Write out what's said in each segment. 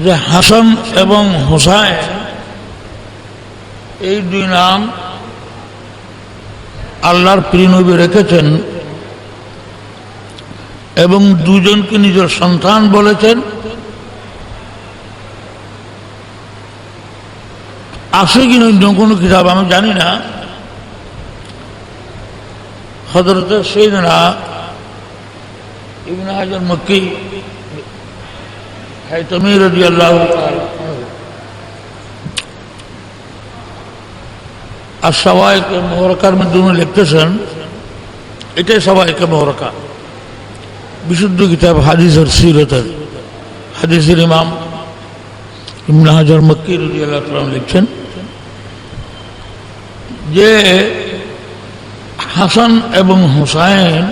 যে হাসান এবং হুসাইন এই দুই নাম আল্লাহর প্রিয় নবী রেখেছেন এবং দুজনকে নিজের সন্তান বলেছেন। আছে কি অন্য কোনো কিতাব আমি জানি না। হযরত সাইয়েদনা ইবনে হাজার মক্কি হাইতামি রাদিয়াল্লাহু তাআলা আশ-শাওয়াইকে মুবারাকার মধ্যে লিখতেছেন, এটাই শাওয়াইকে মুবারাকা, বিশুদ্ধ কিতাব হাদিসের সিরতের হাদিসের ইমাম ইবনে হাজার মক্কি রাদিয়াল্লাহু তাআলা লিখছেন যে হাসান এবং হুসাইন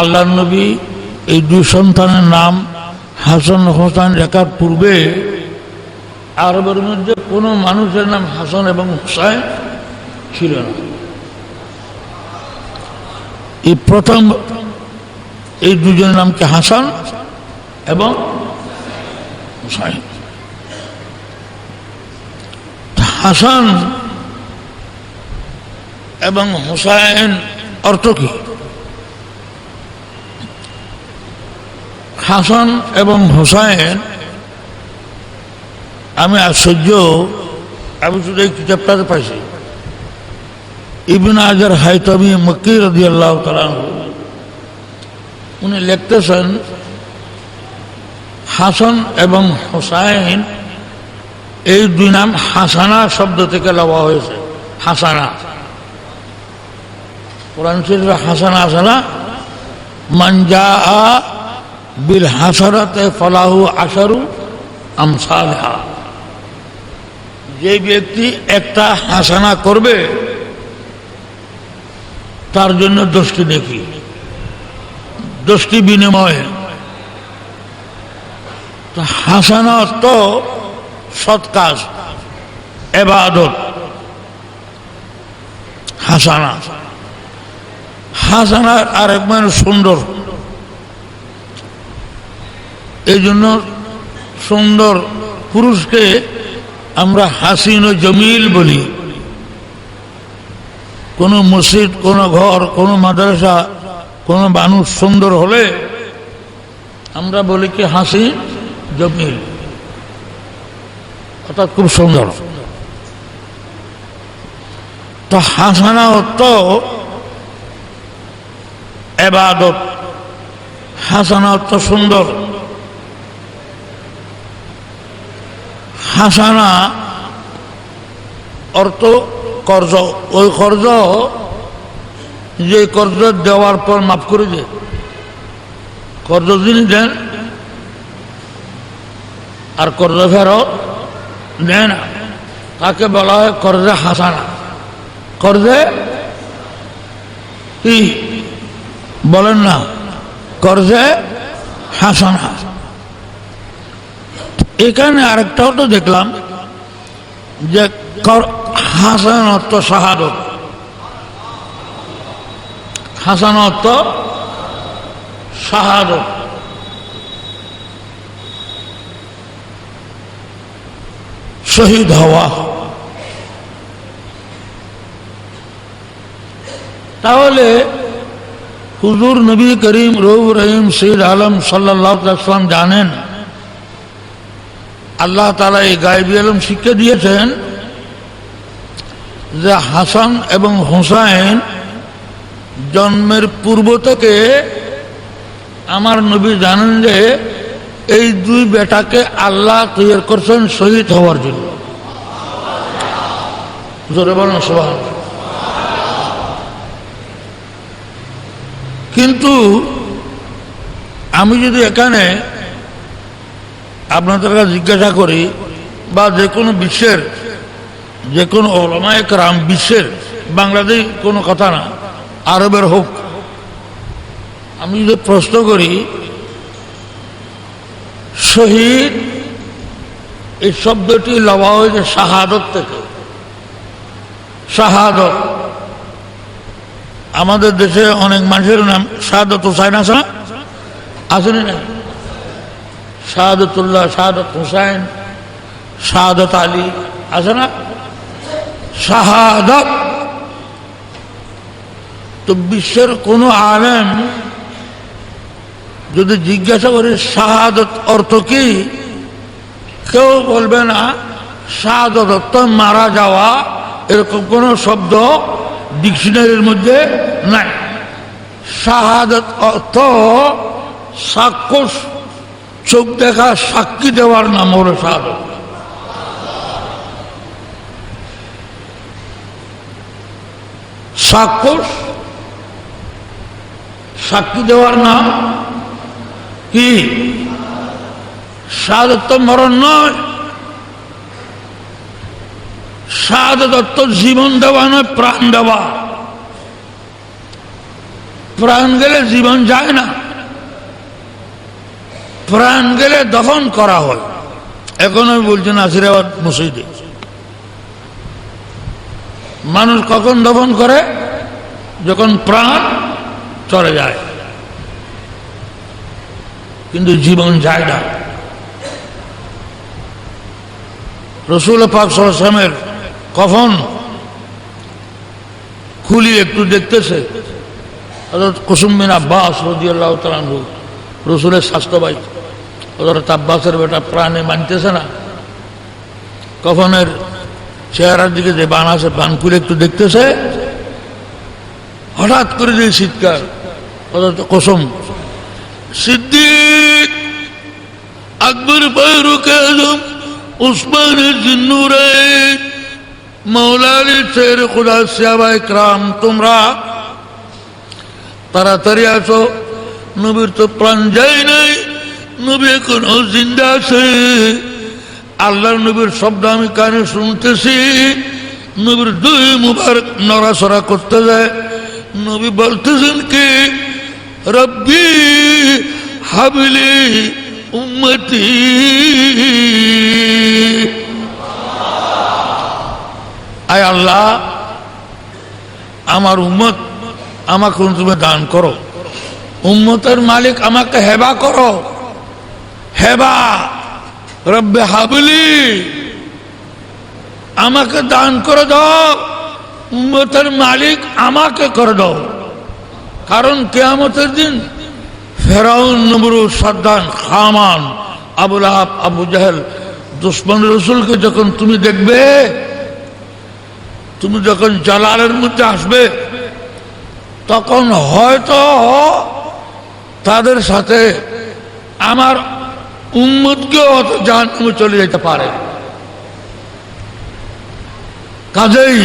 আল্লাহর নবী এই দুই সন্তানের নাম হাসান হুসাইন রেখার পূর্বে আরবের মধ্যে কোনো মানুষের নাম হাসান এবং হুসাইন ছিল না। এই প্রথম এই দুজনের নামকে হাসান এবং হুসাইন। হাসান এবং হুসাইন অর্থ কি? হাসান এবং হুসাইন, আমি আশ্চর্য, আমি শুধু এই কিতাবটাতে পাইছি। ইবনে হাজার হাইতামি মক্কি রাদিয়াল্লাহু তাআলা উনি লিখতেছেন হাসান এবং হুসাইন এই দুই নাম হাসানা শব্দ থেকে লওয়া হয়েছে। হাসানা কোরআন শরীফে হাসানা আছে না, মান জাআ বিল হাসানাতি ফালাহু আশারু আমসালহা, যে ব্যক্তি একটা হাসানা করবে তার জন্য 10টি নেকি, 10টি বিনিময়। তো হাসানা তো সৎ কাজ, ইবাদত। হাসানা হাসানার আরেক মানে সুন্দর, এই জন্য সুন্দর পুরুষকে আমরা হাসিন ও জমিল বলি। কোন মসজিদ, কোন ঘর, কোন মাদ্রাসা, কোন মানুষ সুন্দর হলে আমরা বলি কি হাসিন জমিল, অর্থাৎ খুব সুন্দর। তো হাসানা অর্থ ইবাদত, হাসানা অর্থ সুন্দর। হাসানা অর্থ কর্জ, ওই কর্জ যে কর্জ দেওয়ার পর মাফ করে দেয়। কর্জ যিনি দেন আর কর্জ ফেরত দেয় না, তাকে বলা হয় কর্জে হাসানা। কর্জে কি বলেন না, কর্জে হাসানা। এখানে আরেকটাও তো দেখলাম যে হাসান অর্থ শাহাদত, হাসান অর্থ শাহাদত। শহীদ হওয়া। তাহলে হুজুর নবী করিম রউফ রহিম সৈয়দ আলম সাল্লাল্লাহু আলাইহি ওয়াসাল্লাম জানেন, আল্লাহ তাআলা এই গায়বী ইলম শিক্ষা দিয়েছেন যে হাসান এবং হুসাইন জন্মের পূর্ব থেকে আমার নবী জানেন যে এই দুই বেটাকে আল্লাহ তৈরি করছেন শহীদ হওয়ার জন্য। জোরে বলুন সুবহানাল্লাহ। কিন্তু আমি যদি এখানে আপনাদের কাছে জিজ্ঞাসা করি, বা যে কোনো বিশ্বের যে কোনো উলামায়ে কেরাম, বিশ্বের, বাংলাদেশ কোনো কথা না, আরবের হোক, আমি যদি প্রশ্ন করি শহীদ এই শব্দটি লওয়া হয়েছে শাহাদত থেকে। শাহাদত, আমাদের দেশে অনেক মানুষের নাম শাহাদত হুসাইন আছে না, আসেনি না? শাহাদাতুল্লাহ, শাহাদাত হুসাইন, শাহাদাত আলী আছে না? শাহাদাত। তো বিশ্বের কোন আলেম যদি জিজ্ঞাসা করে শাহাদাত অর্থ কি, কেউ বলবে না শাহাদাত অর্থ মারা যাওয়া, এরকম কোন শব্দ ডিকশনারির মধ্যে নাই। শাহাদাত অর্থ সাক্ষ্য, চোখ দেখা সাক্ষী দেওয়ার নাম হলো শাহাদাত। সাক্ষ্য সাক্ষী দেওয়ার নাম কি? শাহাদাত তো মরণ নয়, শাহাদাত অর্থ জীবন দেওয়া নয়, প্রাণ দেওয়া। প্রাণ গেলে জীবন যায় না, প্রাণ গেলে দফন করা হয়। এখন আমি বলছি নাসিরাবাদ মসজিদে মানুষ কখন দফন করে? যখন প্রাণ চলে যায়, কিন্তু জীবন যায় না। রাসূল পাক সাল্লাল্লাহু আলাইহি ওয়াসাল্লামের কফন খুলি একটু দেখতেছে হযরত কুসুম বিন আব্বাস রাদিয়াল্লাহু তাআলা আনহু, রাসূলের স্বাস্থ্য ভাই। হযরত আব্বাসের বেটা প্রাণে মানতেছে না, কফনের চেহারার দিকে যে বান আছে, বান খুলে একটু দেখতেছে, হঠাৎ করে যে চিৎকার, হযরত কুসুম, সিদ্দিক, আকবর, ফারুক আজম, উসমান জিন্নুরাইন, মাওলা আলী, শের খুদা, সাহাবা ইকরাম, তোমরা তাড়াতাড়ি আসো, নবীর তো প্রাণ যায় নাই, নবী এখনো জিন্দা আছে। আল্লাহর নবীর শব্দ আমি কানে শুনতেছি, নবীর দুই মুবারক নড়াচড়া করতে যায়। নবী বলতেছেন কি, রব্বি হাবলি উম্মতি, আয় আল্লাহ আমার উম্মত আমাকে তুমি দান করো, উম্মতের মালিক আমাকে হেবা করো, হেবা, রব্বে হাবলি, আমাকে দান করে দাও, উম্মতের মালিক আমাকে করে দাও। কারণ কিয়ামতের দিন ফেরাউন, নমরুদ, সাদ্দাম, হামান, আবু লাহাব, আবু জাহেল, দুশমন রাসূলকে যখন তুমি দেখবে, তুমি যখন জালালের মধ্যে আসবে, তখন হয়তো তাদের সাথে আমার উম্মতকেও জাহান্নামে চলে যেতে পারে। কাজেই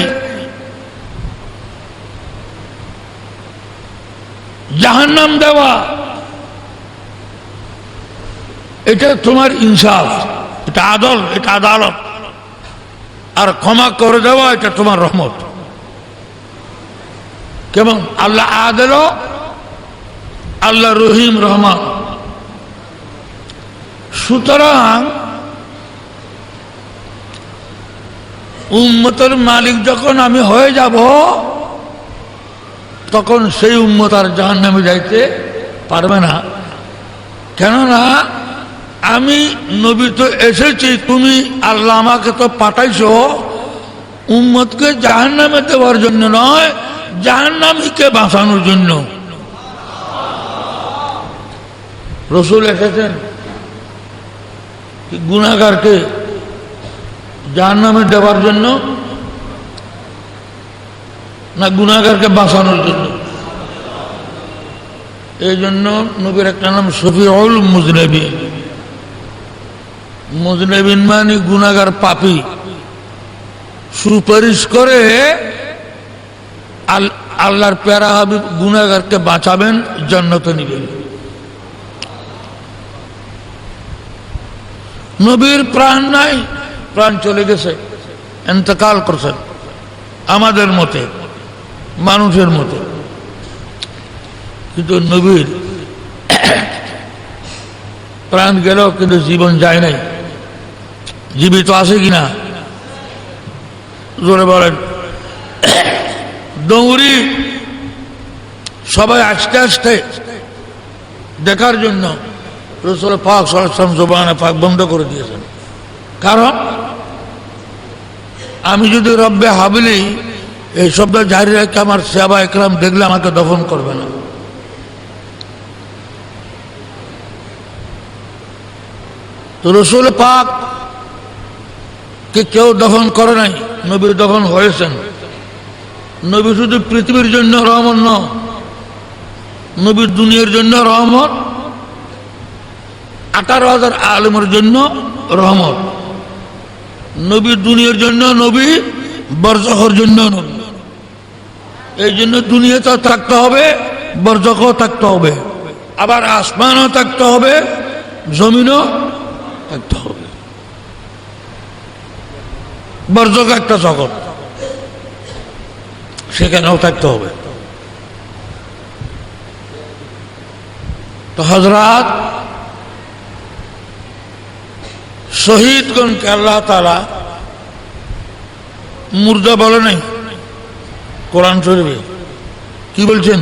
জাহান্নাম দেওয়া এটা তোমার ইনসাফ, এটা আদল, এটা আদালত। আর ক্ষমা করে দেওয়া এটা তোমার রহমত। কেমন আল্লাহ আদল, আল্লাহ রহিম, রহমান। সুতরাং উম্মতের মালিক যখন আমি হয়ে যাব, তখন সেই উম্মত আর জাহান্নামে যাইতে পারবে না। কেননা আমি নবী তো এসেছি, তুমি আল্লাহ আমাকে তো পাঠাইছো উম্মতকে জাহান্নামে দেওয়ার জন্য নয়, জাহান্নামীকে বাঁচানোর জন্য। রাসূল এসেছেন গুনাহগারকে জাহান্নামে দেওয়ার জন্য না গুনাহগারকে বাঁচানোর জন্য? এই জন্য নবীর একটা নাম শফিউল মুজনিবিন। মুজনিবিন মানে গুনাহগার, পাপী। সুপারিশ করে আল্লাহর প্যারা হাবিব গুনাহগারকে বাঁচাবেন, জান্নাতে নিবেন। নবীর প্রাণ নাই, প্রাণ চলে গেছে, ইন্তেকাল করছেন আমাদের মতে, মানুষের মতে। কিন্তু নবীর প্রাণ গেল, কিন্তু জীবন যায় নাই। জীবিত আছে কিনা জোরে বলেন। দৌড়ি সবাই আস্তে আস্তে দেখার জন্য, রাসূল পাক সাল্লাল্লাহু আলাইহি ওয়াসাল্লাম জবানে পাক বন্ধ করে দিয়েছেন। কারণ আমি যদি রব্বে হাবিলি এই শব্দ জারি রেখে আমার সাহাবা একরাম দেখলে আমাকে দফন করবে না। তো রাসূল পাক কে কেউ দফন করে নাই, নবী দফন হয়েছেন। নবী শুধু পৃথিবীর জন্য রহমত নয়, নবী দুনিয়ার জন্য রহমত, 18,000 আলেমের জন্য রহমত। নবী দুনিয়ার জন্য নবী, বরজখের জন্য নবী। এই জন্য দুনিয়াতেও থাকতে হবে, বরজখও থাকতে হবে, আবার আসমানও থাকতে হবে, জমিনও থাকতে হবে। বরজখ একটা জগৎ, সেখানেও থাকতে হবে। তো হযরত শহীদগণকে আল্লাহ তাআলা মুর্দা বলে নাই কোরআন শরীফে। কি বলছেন?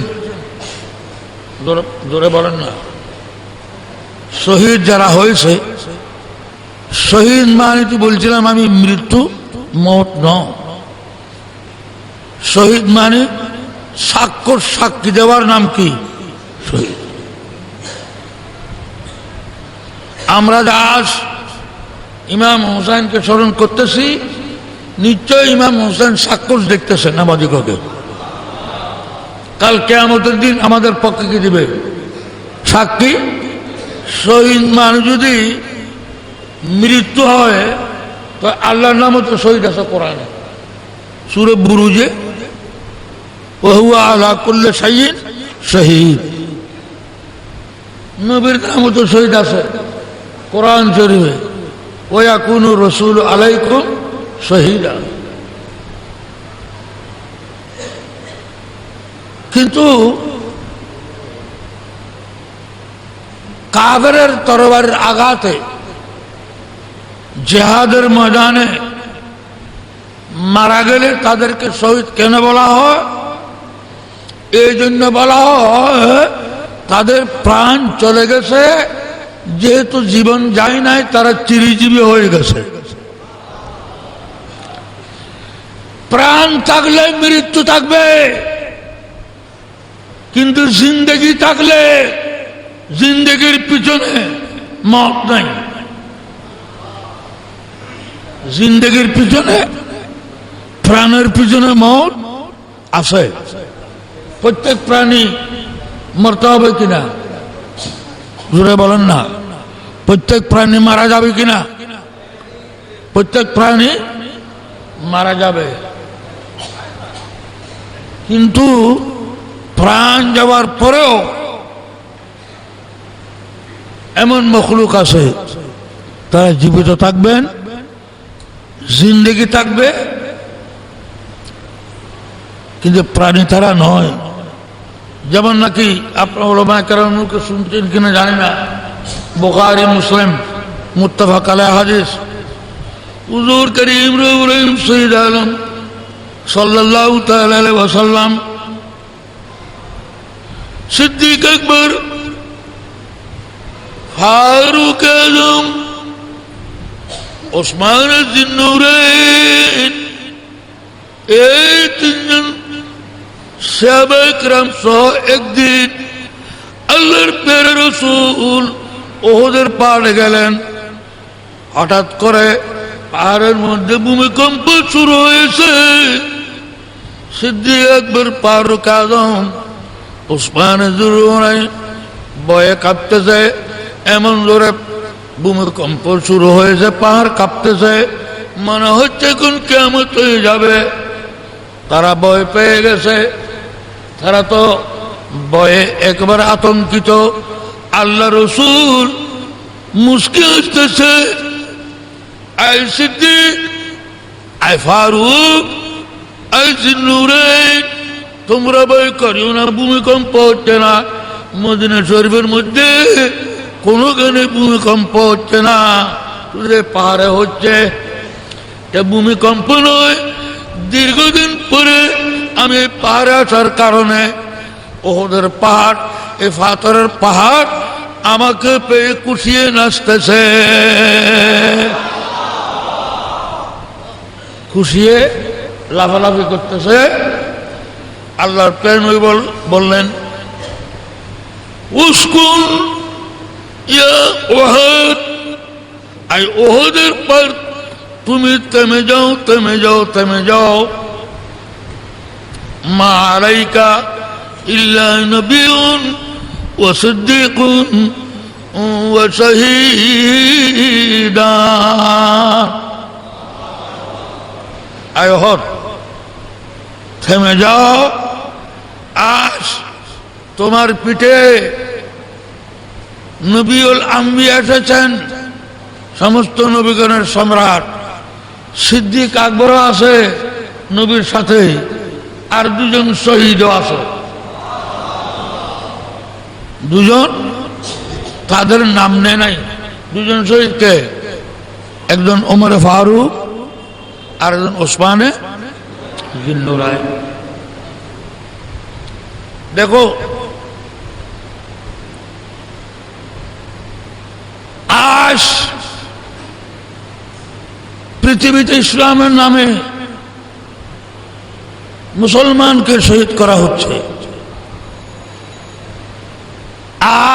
জোরে বলেন না। শহীদ যারা হয়েছে, শহীদ মানে তো বলছিলাম আমি মৃত্যু, মত ন। শহীদ মানে সাক্ষ্য, সাক্ষী দেওয়ার নাম কি? শহীদ। আমরা আজ ইমাম হোসেনকে স্মরণ করতেছি, নিশ্চয় ইমাম হোসেন সাক্ষ্য দেখতেছেন আমাদিগকে। কাল কিয়ামতের দিন আমাদের পক্ষে কি দিবে? সাক্ষী। শহীদ মানে যদি মৃত্যু হয় তো আল্লাহর নামও তো শহীদ আছে কোরআনে, সূরা বুরুজে, ওয়া হুয়া আলা কুল্লি শাইইন শহীদ। নবীর নামও তো শহীদ আছে কোরআন শরীফে, ওয়া ইয়াকুনু রাসূলু আলাইকুম শহীদা। কিন্তু কাফেরের তরবারির আঘাতে জিহাদের ময়দানে মারা গেলে তাদেরকে শহীদ কেন বলা হয়? এই জন্য বলা হয় তাদের প্রাণ চলে গেছে, যেহেতু জীবন যায় নাই, তারা চিরজীবী হয়ে গেছে। প্রাণ থাকলে মৃত্যু থাকবে, কিন্তু জিন্দেগি থাকলে জিন্দেগির পিছনে মত নাই। জিন্দেগির পিছনে, প্রাণের পিছনে মত আছে। প্রত্যেক প্রাণী মরতে হবে কিনা? জোরে বলেন না। প্রত্যেক প্রাণী মারা যাবে কিনা? প্রত্যেক প্রাণী মারা যাবে, কিন্তু প্রাণ যাওয়ার পরেও এমন মখলুক আছে তারা জীবিত থাকবেন, জিন্দেগি থাকবে, কিন্তু প্রাণী তারা নয়। যেমন নাকি আপনার ওলামায়ে কেরামের মুখে শুনছেন কিনা জানি না, বুখারী মুসলিম মুত্তাফাক আলাইহি হাদিস, হুজুর করিম রহিম সৈয়দ আলম সাল্লাল্লাহু তাআলা আলাইহি ওয়াসাল্লাম সিদ্দিক আকবর, ফারুক আজম, ওসমান যিন্নুরাইন, এই তিনজন সাহাবায়ে কেরাম সহ একদিন আল্লাহর প্রিয় রাসূল উহুদের পাহাড়ে গেলেন। হঠাৎ করে পাহাড়ের মধ্যে ভূমিকম্প শুরু হয়েছে। সিদ্দিক আকবর, ফারুক আজম, ওসমান যিন্নুরাইন ভয়ে কাঁপতেছে। এমন জোরে ভূমিকম্প শুরু হয়েছে, পাহাড় কাঁপতেছে, মনে হচ্ছে কোন কিয়ামত হয়ে যাবে। তারা ভয় পেয়ে গেছে, তারা তো ভয়ে একবারে আতঙ্কিত। আল্লাহ রসুল মুস্কি আসতেছে, আই সিদ্দিক, আই ফারুক, আই যিন্নুরাইন, তোমরা ভয় করিও না, ভূমিকম্প হচ্ছে না। মদিনা শরীফের মধ্যে কোনোখানে ভূমিকম্প হচ্ছে না, পাহাড়ে হচ্ছে। ভূমিকম্প নয়, দীর্ঘদিন পরে আমি পাহাড়ে আসার কারণে উহুদের পাহাড়, এই পাথরের পাহাড় আমাকে পেয়ে কুশিয়ে নাচতেছে, খুশিয়ে লাফালাফি করতেছে। আল্লাহর প্রেমী বললেন, উস্কুন ইয়া ওহদ, আই ওহদের পর তুমি থেমে যাও, থেমে যাও, থেমে যাও। মা আলাইকা ইল্লা নবিয়্যুন ওয়া সিদ্দীকুন ওয়া শাহীদান। আই ওহদ, থেমে যাও, আজ তোমার পিঠে নবিউল আম্বিয়া এসেছেন, সমস্ত নবীগণের সম্রাট। সিদ্দিক আকবরও আছে নবীর সাথে, আর দুজন শহীদও আছে। দুজন, তাদের নাম নেই নাই। দুজন শহীদকে, একজন ওমর ফারুক আর একজন ওসমানে জিন্নুরায়। দেখো, আজ পৃথিবীতে ইসলামের নামে মুসলমানকে শহীদ করা হচ্ছে,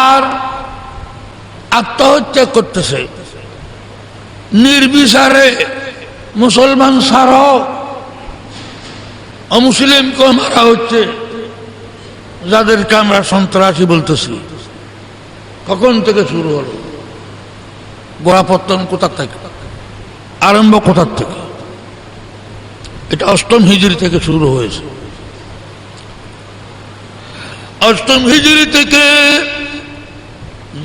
আর আত্মহত্যা করতেছে নির্বিচারে। মুসলমান ছাড়াও অমুসলিমকে মারা হচ্ছে, যাদেরকে আমরা সন্ত্রাসী বলতেছি। কখন থেকে শুরু হলো? গোড়াপত্তন কোথার থেকে আরম্ভ, কোথার থেকে? এটা অষ্টম হিজরি থেকে শুরু হয়েছে। অষ্টম হিজরি থেকে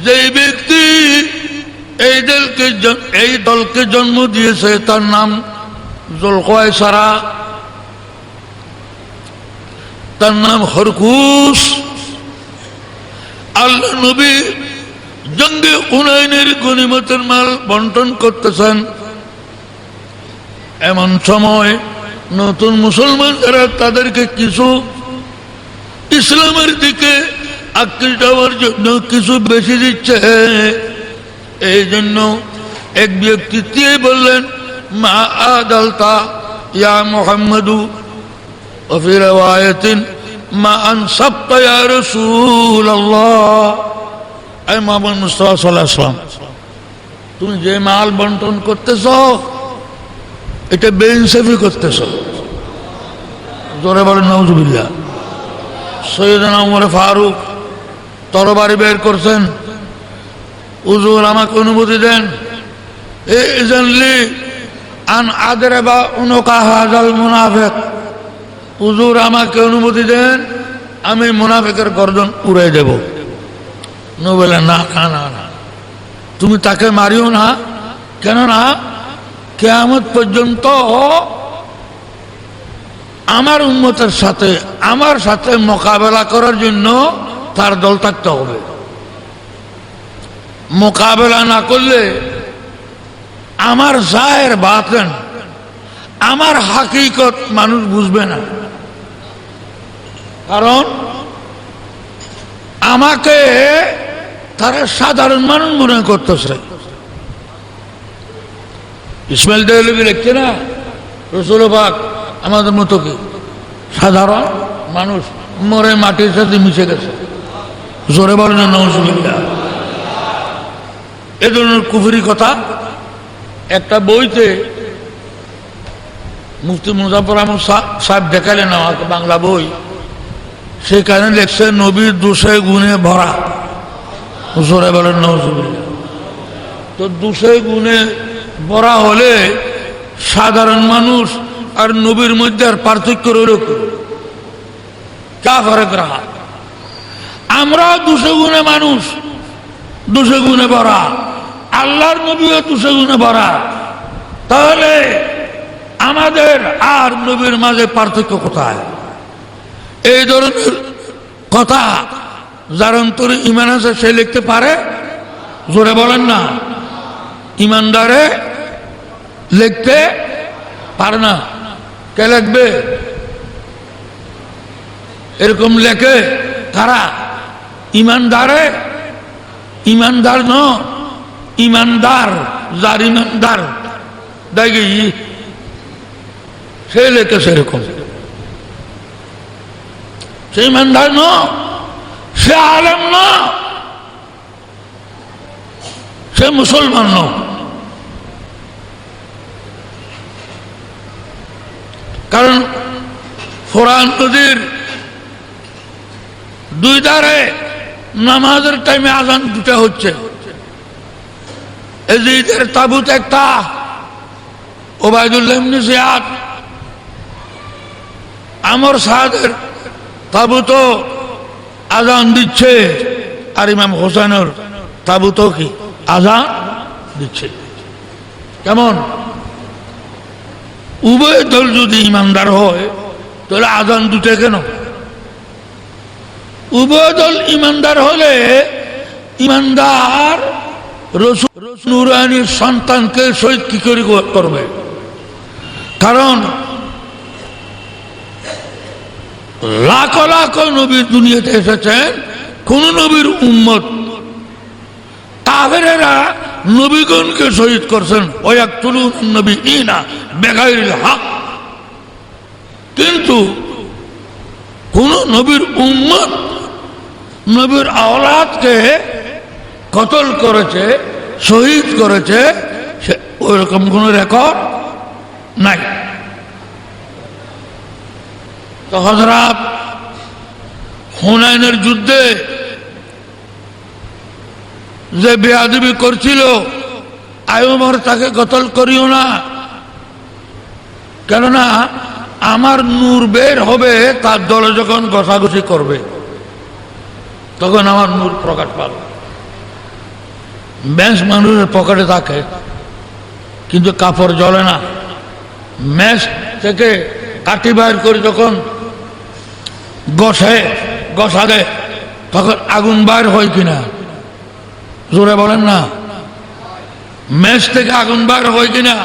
যে ব্যক্তি এই দলকে জন্ম দিয়েছে তার নাম জুলকায়সারা, তার নাম হরকুশ। আল্লাহ নবী জঙ্গে হুনাইনের গনিমতের মাল বন্টন করতেছেন। এমন সময় নতুন মুসলমান যারা, তাদেরকে কিছু ইসলামের দিকে আকৃষ্ট হওয়ার জন্য কিছু বেশি দিচ্ছে। এই জন্য এক ব্যক্তি দিয়ে বললেন, মা আদালতা ইয়া মুহাম্মাদু ওয়া ফি রিওয়ায়াতিন মা আনসাবতা ইয়া রাসূলুল্লাহ। আই মুহাম্মদ মুস্তাফা সাল্লাল্লাহু আলাইহি ওয়াসাল্লাম, তুমি যে মাল বন্টন করতেছ এটা বেইনসাফি করতেছ। জোরে বলেন নাউজুবিল্লাহ। সৈয়দনা ওমর ফারুক তরবারি বের করছেন, হুজুর আমাকে অনুমতি দেন, ইজানলি আন আদরিবা উনুকা হাযাল মুনাফিক। হুজুর আমাকে অনুমতি দেন, আমি মুনাফিকের গর্দন উড়াই দেব। নবী বলেন, না না না না, তুমি তাকে মারিও না। কেননা কিয়ামত পর্যন্ত আমার উম্মতের সাথে, আমার সাথে মোকাবেলা করার জন্য তার দল থাকতে হবে। মোকাবেলা না করলে আমার জাহের বাতিন, আমার হাকিকত মানুষ বুঝবে না। কারণ আমাকে তারা সাধারণ মানুষ মনে করতেছে। ইসমাইল দেহলভী লিখছে না, রাসূল পাক আমাদের মতো কি সাধারণ মানুষ, মরে মাটির সাথে মিশে গেছে। জোরে বলেন নাউজুবিল্লাহ। এ ধরনের কুফরি কথা একটা বইতে মুফতি মুজাফফর আহমদ সাহেব দেখালেন আমাকে, বাংলা বই। সেখানে লেখছে নবীর দোষে গুণে ভরা। জোরে বলেন নাউজুবিল্লাহ। তো দোষে গুণে ভরা হলে সাধারণ মানুষ আর নবীর মধ্যে আর পার্থক্য রইল কা ফরক রাহা? আমরা দোষে গুণে মানুষ, দোষে গুণে ভরা, আল্লাহর নবীও দোষে গুণে ভরা। তাহলে আমাদের আর নবীর মাঝে পার্থক্য কোথায়? এই ধরনের কথা যার অন্তরে ইমান আছে সে লিখতে পারে? জোরে বলেন না। ইমানদারে লিখতে পারে না। কে লিখবে? এরকম লেখে কারা? ইমানদারে ইমানদার ন, ইমানদার, যার ইমানদার দেখি সে লেখে সেরকম। সে ইমানদার ন, সে আলেম ন, সে মুসলমান ন। কারণ ফোরান নদীর দুই ধারে নামাজের টাইমে আজান দুটা হচ্ছে। এজিদের তাবুত একটা, ওবায়দুল্লাহ ইবনে জিয়াদ, আমর সাদের তাবুত আজান দিচ্ছে, আর ইমাম হোসেনের তাবুত কি আজান দিচ্ছে। কেমন? উভয় দল যদি ইমানদার হয় তাহলে আজান দুটো কেন? উভয় দল ইমানদার হলে ইমানদার নুরানির সন্তানকে শহীদ কি করে করবে? কারণ লাখ লাখ নবীর দুনিয়াতে এসেছেন, কোন নবীর উম্মত কাফেরেরা নবীগণকে শহীদ করছেন, ওয়ায়াকতুলুন নবিয়িনা বিগাইরিল হক। কিন্তু কোন নবীর উম্মত নবীর আওলাদকে কতল করেছে, শহীদ করেছে, ওইরকম কোন রেকর্ড নাই। তো হযরত হুনাইনের যুদ্ধে যে বেয়াদবি করছিল, আয় ওমর তাকে কতল করিও না, কেননা আমার নূর বের হবে তার দলে যখন ঘষাঘষি করবে তখন আমার নূর প্রকাশ পাবে। ম্যাচ মানুষের পকেটে থাকে কিন্তু কাপড় জ্বলে না। ম্যাচ থেকে কাঠি বাইর করে যখন ঘষা দেয় তখন আগুন বাইর হয় কিনা? জোরে বলেন না। ম্যাচ থেকে আগুন বাইর হয় কিনা?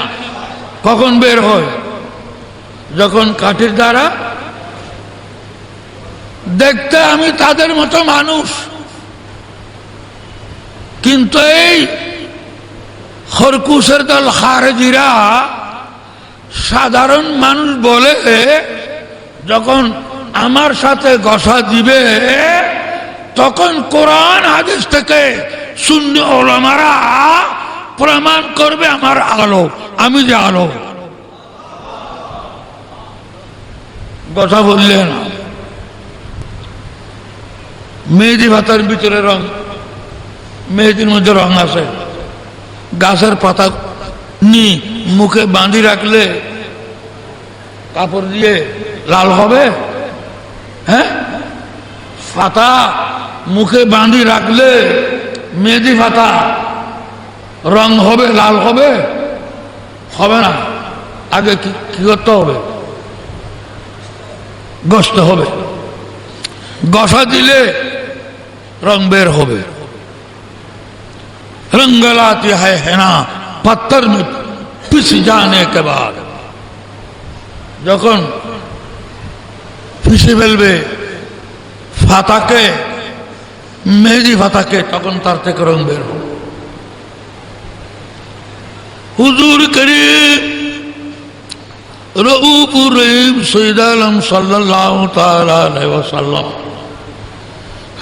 কখন বের হয়? যখন কাঠির দ্বারা। দেখতে আমি তাদের মতো মানুষ, কিন্তু এই খরকুশের দল খারেজিরা সাধারণ মানুষ বলে, যখন আমার সাথে ঘষা দিবে তখন কোরআন হাদিস থেকে সুন্নি ওলামারা প্রমাণ করবে আমার আলো, আমি যে আলো। কথা বললে না। মেহেদি ভাতার ভিতরে রং, মেহেদির মধ্যে রং আছে। গাছের পাতা নি মুখে বাঁধি রাখলে কাপড় দিয়ে লাল হবে? হ্যাঁ, পাতা মুখে বাঁধি রাখলে মেহেদি পাতা রং হবে, লাল হবে? হবে না। আগে কি করতে হবে? ঘষতে হবে। ঘষা দিলে রং বের হবে। रंगलाती है हेना पत्थर में पिस जाने के बाद, যখন পিষে ফেলবে ফাতাকে, মেহেদি ফাতাকে, তখন তার থেকে রং বের হবে। হুজুর করিম রউফুর রহিম সৈয়দ আলম সাল্লাল্লাহু তাআলা আলাইহি ওয়াসাল্লাম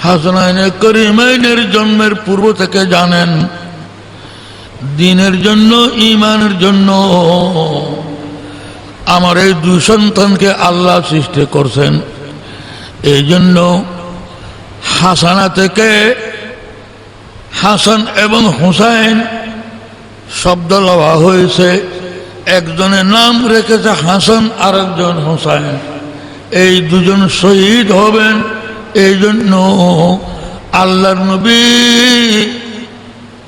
হাসানাইনে করিমাইনের জন্মের পূর্ব থেকে জানেন দিনের জন্য, ঈমানের জন্য আমার এই দুই সন্তানকে আল্লাহ সৃষ্টি করছেন। এই জন্য হাসানা থেকে হাসান এবং হুসাইন শব্দ লওয়া হয়েছে। একজনের নাম রেখেছে হাসান, আরেকজন হুসাইন। এই দুজন শহীদ হবেন, এই জন্য আল্লাহর নবী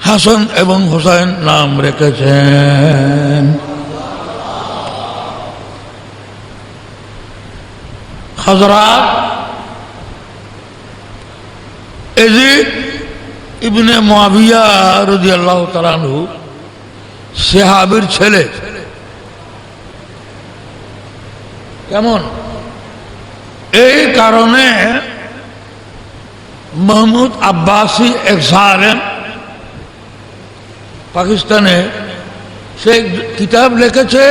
হাসান এবং হুসাইন নাম রেখেছেন। হযরত ইয়াজিদ ইবনে মুআবিয়া রাদিয়াল্লাহু তাআলা আনহু সাহাবীর ছেলে। কেমন? এই কারণে মাহমুদ আব্বাসী এক জালেম পাকিস্তানে সে কিতাব লিখেছে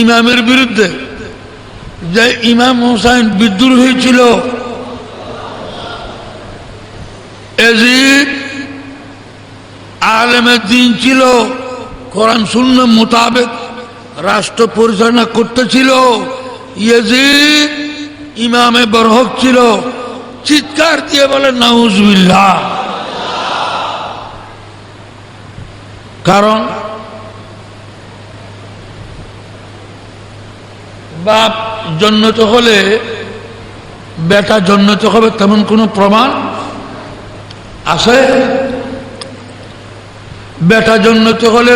ইমামের বিরুদ্ধে, যে ইমাম হুসাইন বিদ্রোহী ছিল, ইয়াজিদ আলেমে দ্বীন ছিল, কোরআন সুন্নাহ মোতাবেক রাষ্ট্র পরিচালনা করতেছিল, ইয়াজিদ ইমামে বরহক ছিল। চিৎকার দিয়ে বলে নাউজুবিল্লাহ। কারণ বাপ জন্নত হলে বেটা জন্নত হবে তেমন কোনো প্রমাণ আছে? বেটা জন্নত হলে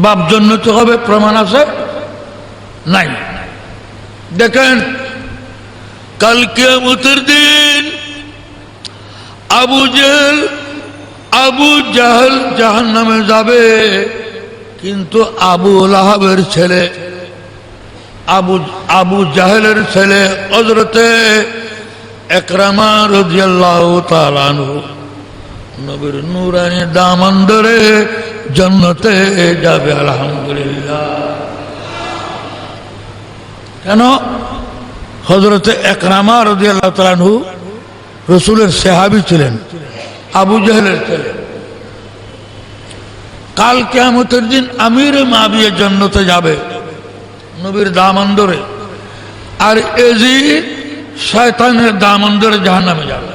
বাপ জন্নত হবে প্রমাণ আছে? নাই। দেখেন কাল কিয়ামতের দিন আবু জাহেল জাহান্নামে যাবে, কিন্তু আবু লাহাবের ছেলে আবু জাহেলের ছেলে হযরতে ইকরামা রাদিয়াল্লাহু তাআলা আনহু নবীর নূরানি দামান ধরে জান্নাতে যাবে। আলহামদুলিল্লাহ। কেন? হযরতে ইকরামা রাদিয়াল্লাহু তাআলা আনহু রাসূলের সাহাবী ছিলেন, আবু জাহেলের ছেলে। কাল কিয়ামতের দিন আমির মুআবিয়া জান্নাতে যাবে নবীর দামান ধরে, আর ইয়াজিদ শয়তানের দামান ধরে জাহান্নামে যাবে।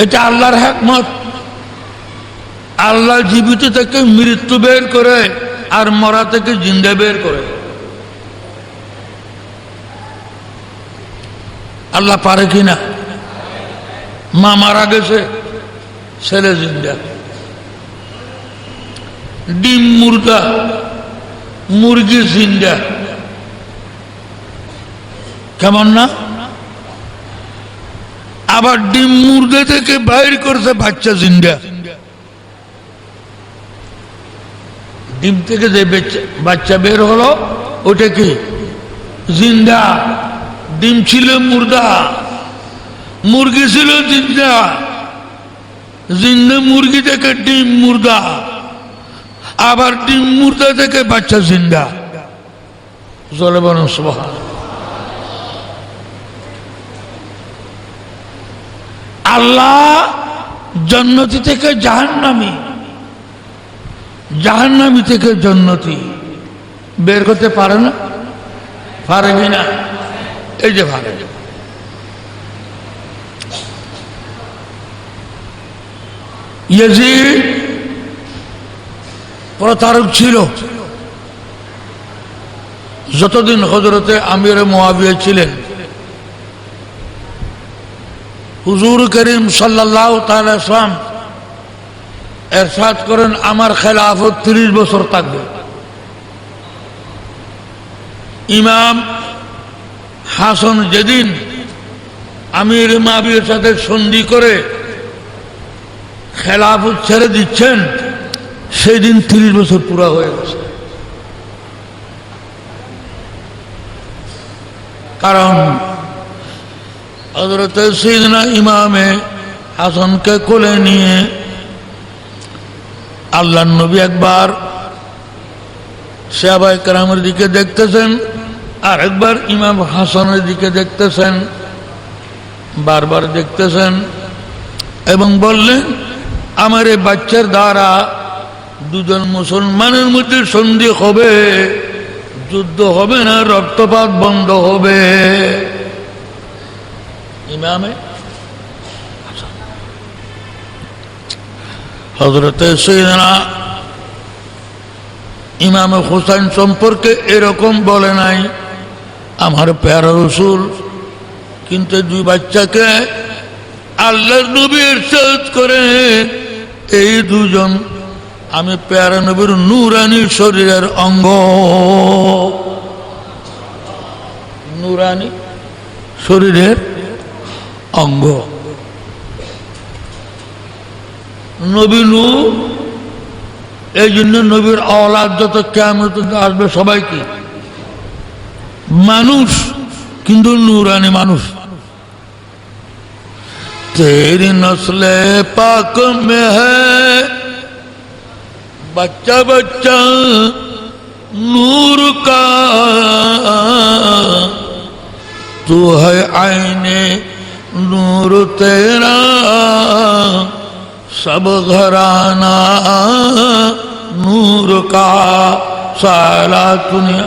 এটা আল্লাহর হিকমত। আল্লাহ জীবিত থেকে মৃত্যু বের করে আর মরা থেকে জিন্দা বের করে। আল্লাহ পারে কিনা? মা মারা গেছে, ছেলে জিন্দা। ডিম মুর্দা, মুরগি জিন্দা। কেমন না? আবার ডিম মুর্দা থেকে বাইর করছে বাচ্চা জিন্দা। ডিম থেকে যে বাচ্চা বের হলো ওটা কি? জিন্দা। ডিম ছিল মুর্দা, মুরগি ছিল জিন্দা। জিন্দা মুরগি থেকে ডিম মুর্দা, আবার ডিম মুর্দা থেকে বাচ্চা জিন্দা। জোরে বলুন সুবহান। আল্লাহ জান্নাতি থেকে জাহান্নামী, জাহান্নামী থেকে জান্নাতি বের করতে পারে না? পারে কিনা? এই যে পারে। ইয়াজিদ প্রতারক ছিল। যতদিন হযরতে আমির মুআবিয়া ছিলেন, হুজুর করিম সাল্লাল্লাহু তাআলা সাল্লাম ইরশাদ করেন, আমার খেলাফত 30 বছর থাকবে। ইমাম হাসান যেদিন আমির মুআবিয়ার সাথে সন্ধি করে খেলাফত ছেড়ে দিচ্ছেন, সেই দিন 30 বছর পুরা হয়ে গেছে। কারণ হযরত সাইয়েদনা ইমামে হাসানকে কোলে নিয়ে আল্লাহর নবী একবার সাহাবায়ে কেরামের দিকে দেখতেছেন, আর একবার ইমাম হাসানের দিকে দেখতেছেন, বারবার দেখতেছেন, এবং বললেন, আমার এই বাচ্চার দ্বারা দুজন মুসলমানের মধ্যে সন্ধি হবে, যুদ্ধ হবে না, রক্তপাত বন্ধ হবে। ইমামে হযরত সাইয়েদনা ইমাম হুসাইন সম্পর্কে এরকম বলে নাই আমার প্যারা রাসূল, কিন্তু দুই বাচ্চাকে আল্লাহর নবী ইরশাদ করে, এই দুজন আমি প্যারা নবীর নূরানি শরীরের অঙ্গ। নূরানি শরীরের অঙ্গ। নবী নূর, এই জন্য নবীর আওলাদ যত কিয়ামত আসবে সবাই কি মানুষ কিন্তু নূরানি মানুষ। तेरी नस्ले पाक में है बच्चा बच्चा नूर का, तू है आईने नूर तेरा, सब घराना नूर का, सारा दुनिया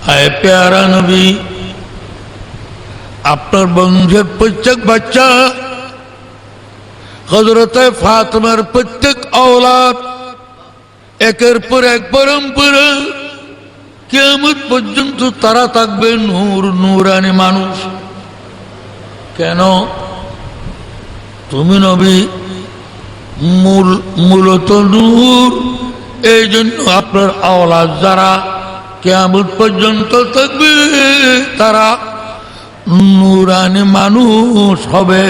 आए प्यारा नबी, আপনার বংশের প্রত্যেক বাচ্চা হযরত ফাতেমার প্রত্যেক औलाद একের পর এক পরম্পরা কিয়ামত পর্যন্ত তারা থাকবে নূর, নূরানি মানুষ। কেন? তুমি নবী মূলত নূর, এই জন্য আপনার औलाद যারা কিয়ামত পর্যন্ত থাকবে তারা নূরানি মানুষ হবে।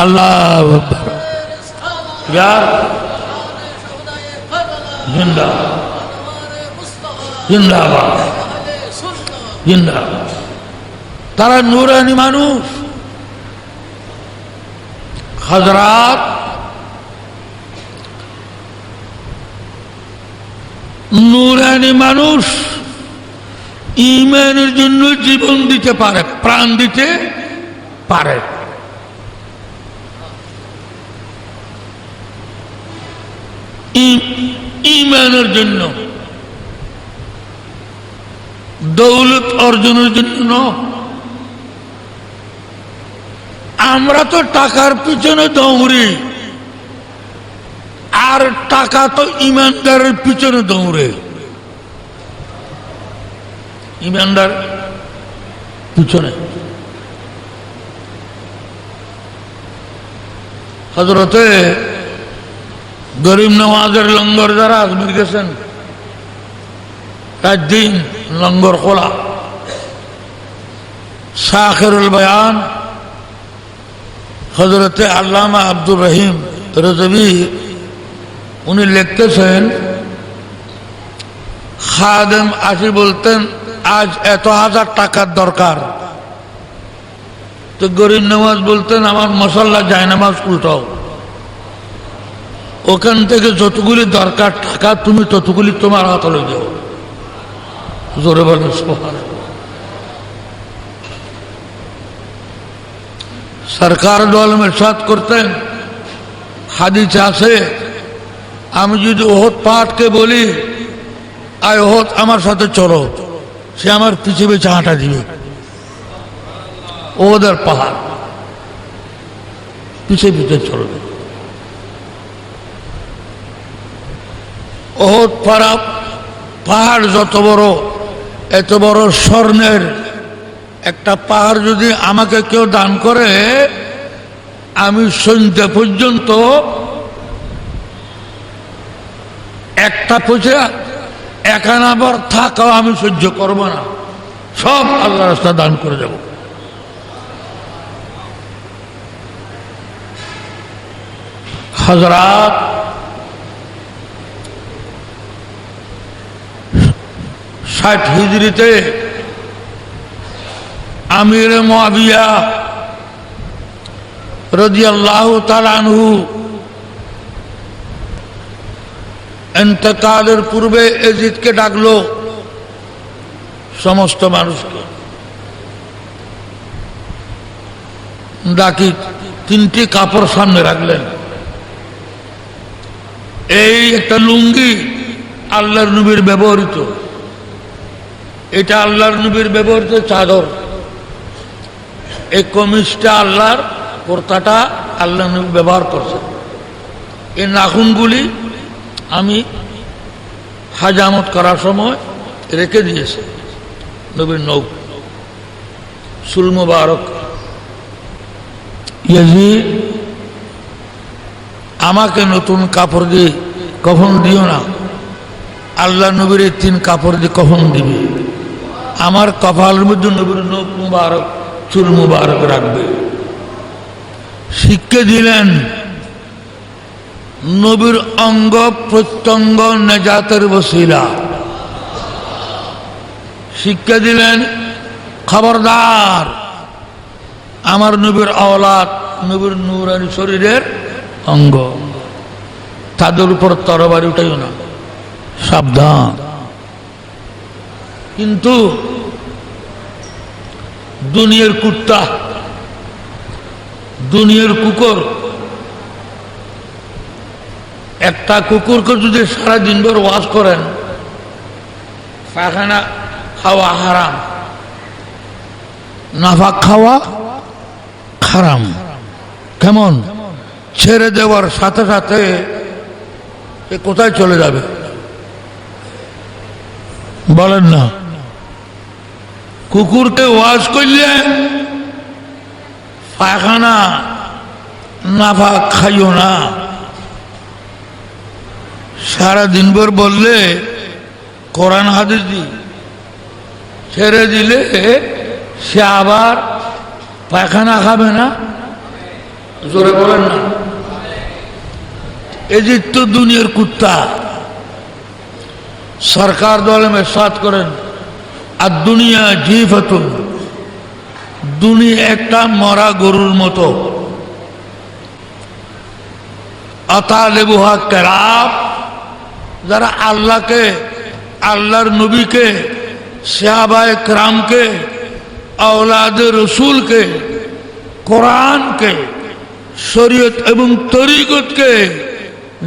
আল্লাহু আকবার। यार जिंदाबाद जिंदाबाद जिंदाबाद। तारा नूरानी मानुष। हजरात নূরানি মানুষ ঈমানের জন্য জীবন দিতে পারে, প্রাণ দিতে পারে। ঈমানের জন্য, দৌলত অর্জনের জন্য। আমরা তো টাকার পিছনে দৌড়ি, আর টাকা তো ইমানদারের পিছনে দৌড়ে। ইমানদার পিছনে। হযরতে গরিব নওয়াজের লঙ্গর যারা আজমির গেছেন, রাত দিন লঙ্গর খোলা। শাখিরুল বয়ান হযরতে আল্লামা আব্দুর রহিম রজবী উনি লিখতেছেন, খাদেম আসি বলতেন আজ এত হাজার টাকার দরকার, তো গরিব নওয়াজ বলতেন আমার মশাল্লা জায়নামাজ উল্টাও। ওখান থেকে যতগুলি দরকার টাকা তুমি ততগুলি তোমার হাতে লই যাও। জোরে বলেন সুবহানাল্লাহ। সরকার দল ইরশাদ করতেন, হাদিসে আছে, আমি যদি ওহদ পাহাড়কে বলি আয় ওহদ আমার সাথে চলো, সে আমার পিছে পিছে হাঁটা দিবে। ওহদের পাহাড় পিছে পিছে চলবে। ওহদ পাহাড় যত বড়, এত বড় স্বর্ণের একটা পাহাড় যদি আমাকে কেউ দান করে, আমি সন্ধ্যা পর্যন্ত একটা পয়সা একানাবার থাকাও আমি সহ্য করব না, সব আল্লাহর রাস্তায় দান করে দেব। হযরত ষাট হিজরিতে আমির মুআবিয়া রাদিয়াল্লাহু তাআলা আনহু ইন্তেকালের পূর্বে এজিদকে ডাকলো, সমস্ত মানুষকে ডাকি তিনটি কাপড় সামনে রাখলেন। এই একটা লুঙ্গি আল্লাহর নবীর ব্যবহৃত, এটা আল্লাহর নবীর ব্যবহৃত চাদর, এই কমিজটা আল্লাহর, কুর্তাটা আল্লাহ নবী ব্যবহার করছেন। এই নাখুনগুলি আমি হাজামত করার সময় রেখে দিয়েছি নবীর নৌ সুল মুবারক। ইয়াজিদ আমাকে নতুন কাপড় দিয়ে কফন দিও না, আল্লাহ নবীর তিন কাপড় দিয়ে কফন দিবে। আমার কপালের মধ্যে নবীর নখ মুবারক চুল মুবারক রাখবে। শিক্ষা দিলেন নবীর অঙ্গ প্রত্যঙ্গ নেজাতের বসিলা। শিক্ষা দিলেন খবরদার আমার নবীর আওলাদ, নবীর নূরানি শরীরের অঙ্গ, তাদের উপর তরবারি উঠাইও না, সাবধান। কিন্তু দুনিয়ার কুত্তা, দুনিয়ার কুকুর, একটা কুকুরকে যদি সারাদিন ভর ওয়াজ করেন পায়খানা খাওয়া হারাম, নাফাক খাওয়া হারাম, কেমন ছেড়ে দেওয়ার সাথে সাথে এ কোথায় চলে যাবে বলেন না? কুকুরকে ওয়াজ করলে পায়খানা নাফাক খাইও না, সারা দিনভর বললে কোরআন হাদিস দি ছেড়ে দিলে সে আবার পায়খানা খাবে না, জোরে বলেন না? এই যে তো দুনিয়ার কুত্তা। সরকার দলে মেসাদ করেন আর দুনিয়া জিফাতুন, দুনিয়া একটা মরা গরুর মতো, আতালেবুহা কেরাব, যারা আল্লাহকে, আল্লাহর নবীকে, সাহাবায়ে কেরামকে, আওলাদে রসুলকে, কোরআনকে, শরীয়ত এবং তরিকতকে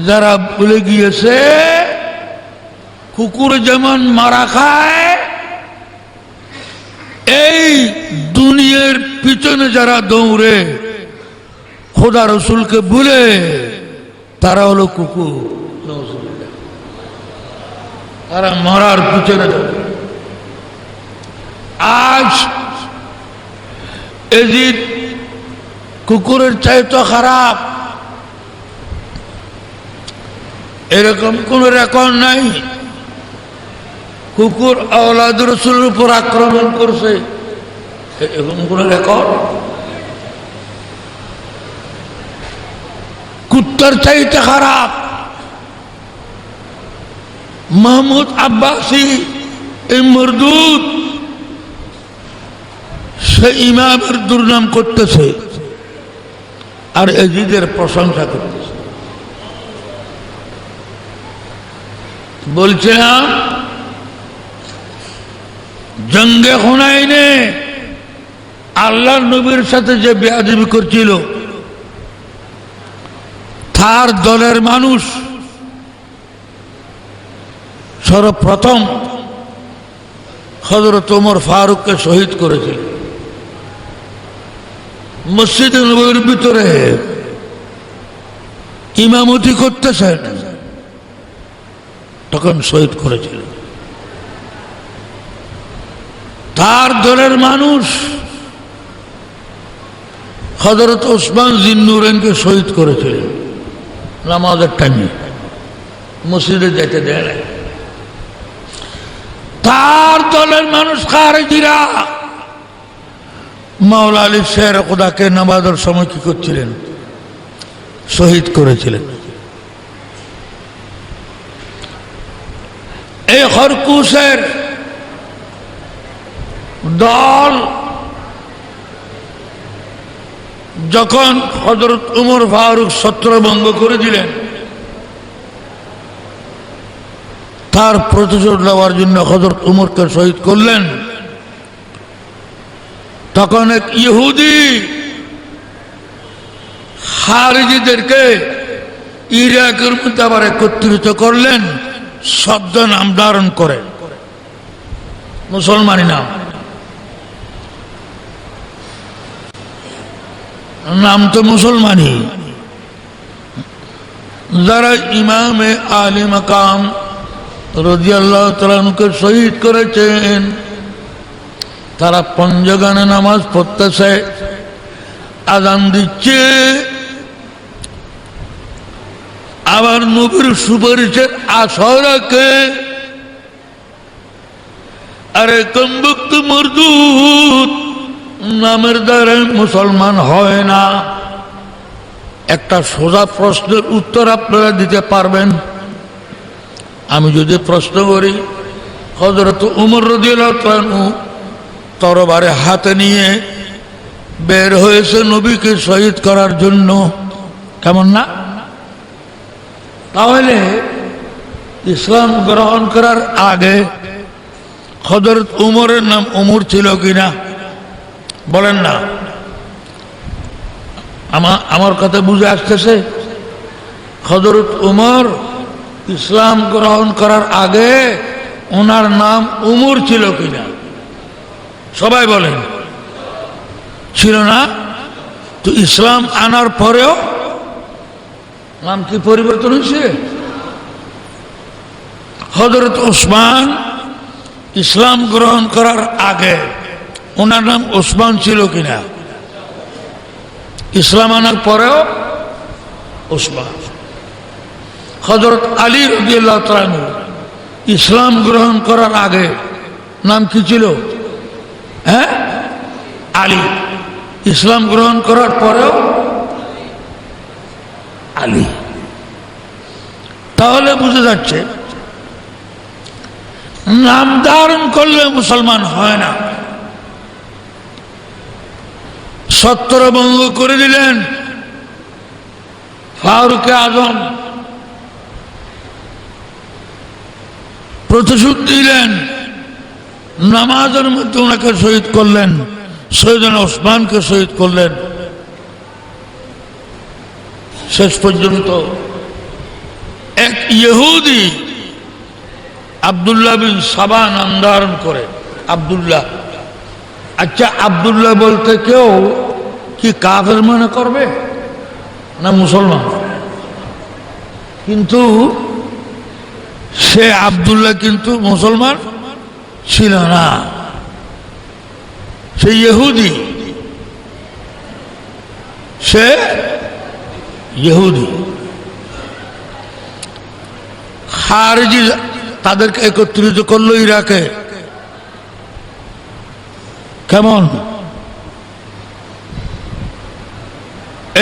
যারা ভুলে গিয়েছে, কুকুর যেমন মারা খায়, এই দুনিয়ার পিছনে যারা দৌড়ে খোদা রসুলকে ভুলে, তারা হলো কুকুর, তারা মরার পিছনে দৌড়ে। আজ এজিদ কুকুরের চাইতে খারাপ এরকম কোন রেকর্ড নাই। কুকুর আওলাদ রসুলের উপর আক্রমণ করছে, এরকম কোন রেকর্ড? কুত্তার চাইতে খারাপ মাহমুদ আব্বাসী, এই মরদুদ, সে ইমামের দুর্নাম করতেছে আর এজিদের প্রশংসা করতেছে। বলছিলাম জঙ্গে হুনাইনে আল্লাহর নবীর সাথে যে বেয়াদবি করছিল, তার দলের মানুষ সর্বপ্রথম হযরত ওমর ফারুককে শহীদ করেছিল। মসজিদে নববীর ভিতরে ইমামতি করতেছেন, তখন শহীদ করেছিল। তার দলের মানুষ হযরত ওসমান জিন্নুরাইনকে শহীদ করেছিলেন নামাজের টাইমে, মসজিদে যেতে দেয় না। তার দলের মানুষ খারেজিরা মাওলা আলী শের খোদাকে নামাজের সময় কি করছিলেন? শহীদ করেছিলেন। এই খরকুশের দল যখন হযরত ওমর ফারুক ছত্রভঙ্গ করেছিলেন, তার প্রতিশোধ নেওয়ার জন্য হযরত ওমরকে শহীদ করলেন, তখন এক ইহুদি খারিজিদেরকে ইরাকের মধ্যে আবার একত্রিত করলেন, শব্দ নাম ধারণ করে, মুসলমানি নাম, নাম তো মুসলমানি। যারা ইমামে আলী মাকাম রাদিয়াল্লাহু তাআলা আনহুকে শহীদ করেছেন, তারা পঞ্জগানে নামাজ পড়তেছে, আযান দিচ্ছে, আবার নবীর সুপারিশের আশা রাখে। আরে কমবক্ত মরদুদ, নামের দ্বারা মুসলমান হয় না। একটা সোজা প্রশ্নের উত্তর আপনারা দিতে পারবেন? আমি যদি প্রশ্ন করি, হযরত উমর রাদিয়াল্লাহু তাআলা তরবারে হাতে নিয়ে বের হয়েছে নবীকে শহীদ করার জন্য, কেমন না? তাহলে ইসলাম গ্রহণ করার আগে হযরত উমরের নাম উমর ছিল কিনা? বলেন না। আমার কথা বুঝে আসতেছে? হযরত উমর ইসলাম গ্রহণ করার আগে ওনার নাম উমর ছিল কিনা? সবাই বলেন। ছিল না? তো ইসলাম আনার পরেও নাম কি পরিবর্তন হয়েছে? হযরত ওসমান ইসলাম গ্রহণ করার আগে ওনার নাম ওসমান ছিল কিনা? ইসলাম আনার পরেও ওসমান। হযরত আলী রাদিয়াল্লাহু তাআলা ইসলাম গ্রহণ করার আগে নাম কি ছিল? হ্যাঁ, আলী। ইসলাম গ্রহণ করার পরেও আলী। তাহলে বুঝে যাচ্ছে নাম ধারণ করলে মুসলমান হয় না। ছত্রভঙ্গ করে দিলেন ফারুক আজম, প্রতিশোধ দিলেন, নামাজের মধ্যে ওনাকে শহীদ করলেন, সৈয়দনা ওসমানকে শহীদ করলেন। শেষ পর্যন্ত এক ইহুদি আব্দুল্লাহ বিন সাবা নাম ধারণ করে। আব্দুল্লাহ, আচ্ছা আব্দুল্লাহ বলতে কেউ কি কাফের মনে করবে না মুসলমান? কিন্তু সে আব্দুল্লাহ কিন্তু মুসলমান ছিল না, সে ইহুদি। সে ইহুদি। খারিজি তাদেরকে একত্রিত করলো ইরাকে। কেমন?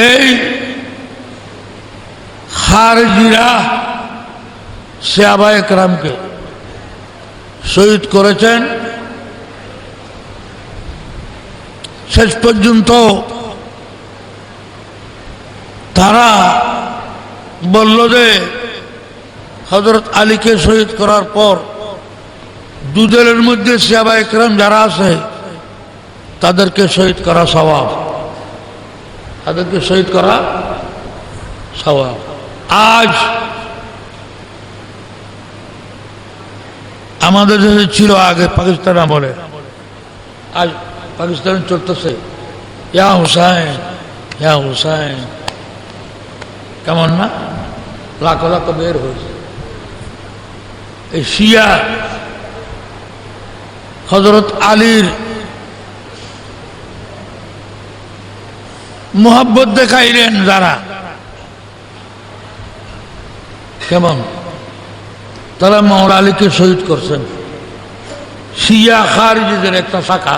এই খারিজিরা সাহাবায়ে কেরামকে শহীদ করেছেন। শেষ পর্যন্ত তারা বলল যে হযরত আলীকে শহীদ করার পর দুদলের মধ্যে সাহাবায়ে কেরাম যারা আছে তাদেরকে শহীদ করা সওয়াব, তাদেরকে শহীদ করা সওয়াব। আজ আমাদের দেশে ছিল, আগে পাকিস্তান আমলে, আজ পাকিস্তানে চলতেছে ইয়া হুসাইন ইয়া হুসাইন। কেমন না? লাখো লাখো বের হয়েছে। এই শিয়া হযরত আলীর মোহাব্বত দেখাইলেন যারা, কেমন তারা মাওলা আলীকে শহীদ করছেন। শিয়া খারিজিদের একটা শাখা।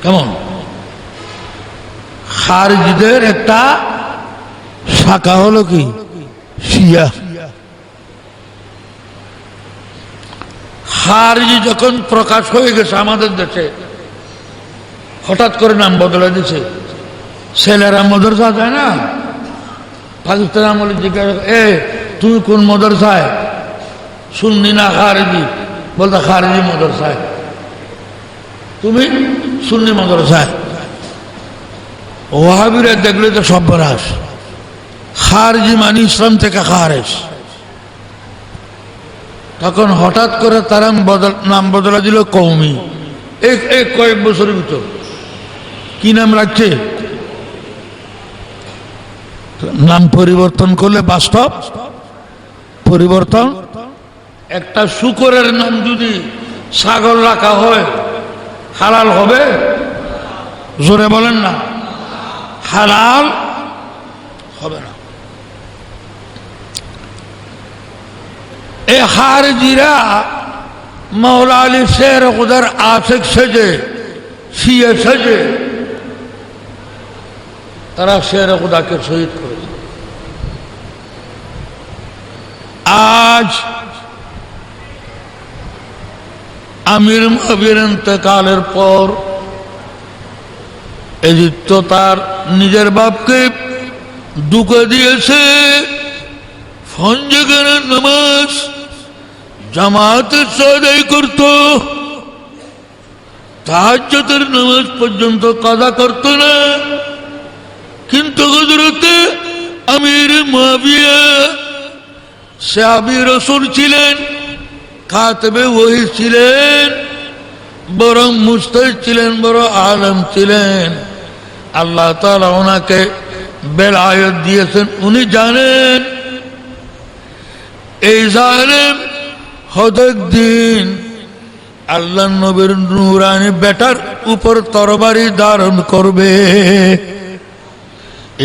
কেমন? খারিজিদের একটা শাখা হলো কি শিয়া। খারিজি যখন প্রকাশ হয়ে গেছে আমাদের দেশে, হঠাৎ করে নাম বদলে দিছে। ছেলেরা মদরসা যায় না, পাকিস্তান আমলে জিজ্ঞাসা, এ তুমি কোন মদরসায়? সুন্নি না খারিজি? বলতে খারিজি মদরসায়। তুমি সুন্নি মদরসায়। ওয়াহাবিরা দেখলে তো সর্বনাশ। খারিজি মানে ইসলাম থেকে খারেজ। তখন হঠাৎ করে তারা নাম বদলা দিল কওমি। এক কয়েক বছরের ভিতর কি নাম রাখছে? নাম পরিবর্তন করলে বাস্তব পরিবর্তন। একটা শুকরের নাম যদি ছাগল রাখা হয় হালাল হবে? জোরে বলেন না, হালাল হবে না। এই খারিজিরা মাওলা আলী শের খুদার আশিক সেজে শিয়া সাজে তারা শেরে খুদাকে শহীদ করেছে। আজ আমির মুআবিয়ার ইন্তেকালের পর ইজিপ্ত তার নিজের বাপকে দুঃখ দিয়েছে। ফঞ্জগানের নামাজ জামাতের আদায় করত, তাহাজ্জুদের নামাজ পর্যন্ত কাজা করত না। কিন্তু হযরত আমির মুআবিয়া সাহাবী রাসূল ছিলেন, কাতিবে ওহী ছিলেন, বড় মুজতাহিদ ছিলেন, বড় আলেম ছিলেন। আল্লাহ তাআলা ওনাকে বেলায়েত দিয়েছেন। উনি জানেন এই জালেম হদকদিন আল্লাহ নবীর নূরানি বেটার উপর তরবারি ধারণ করবে।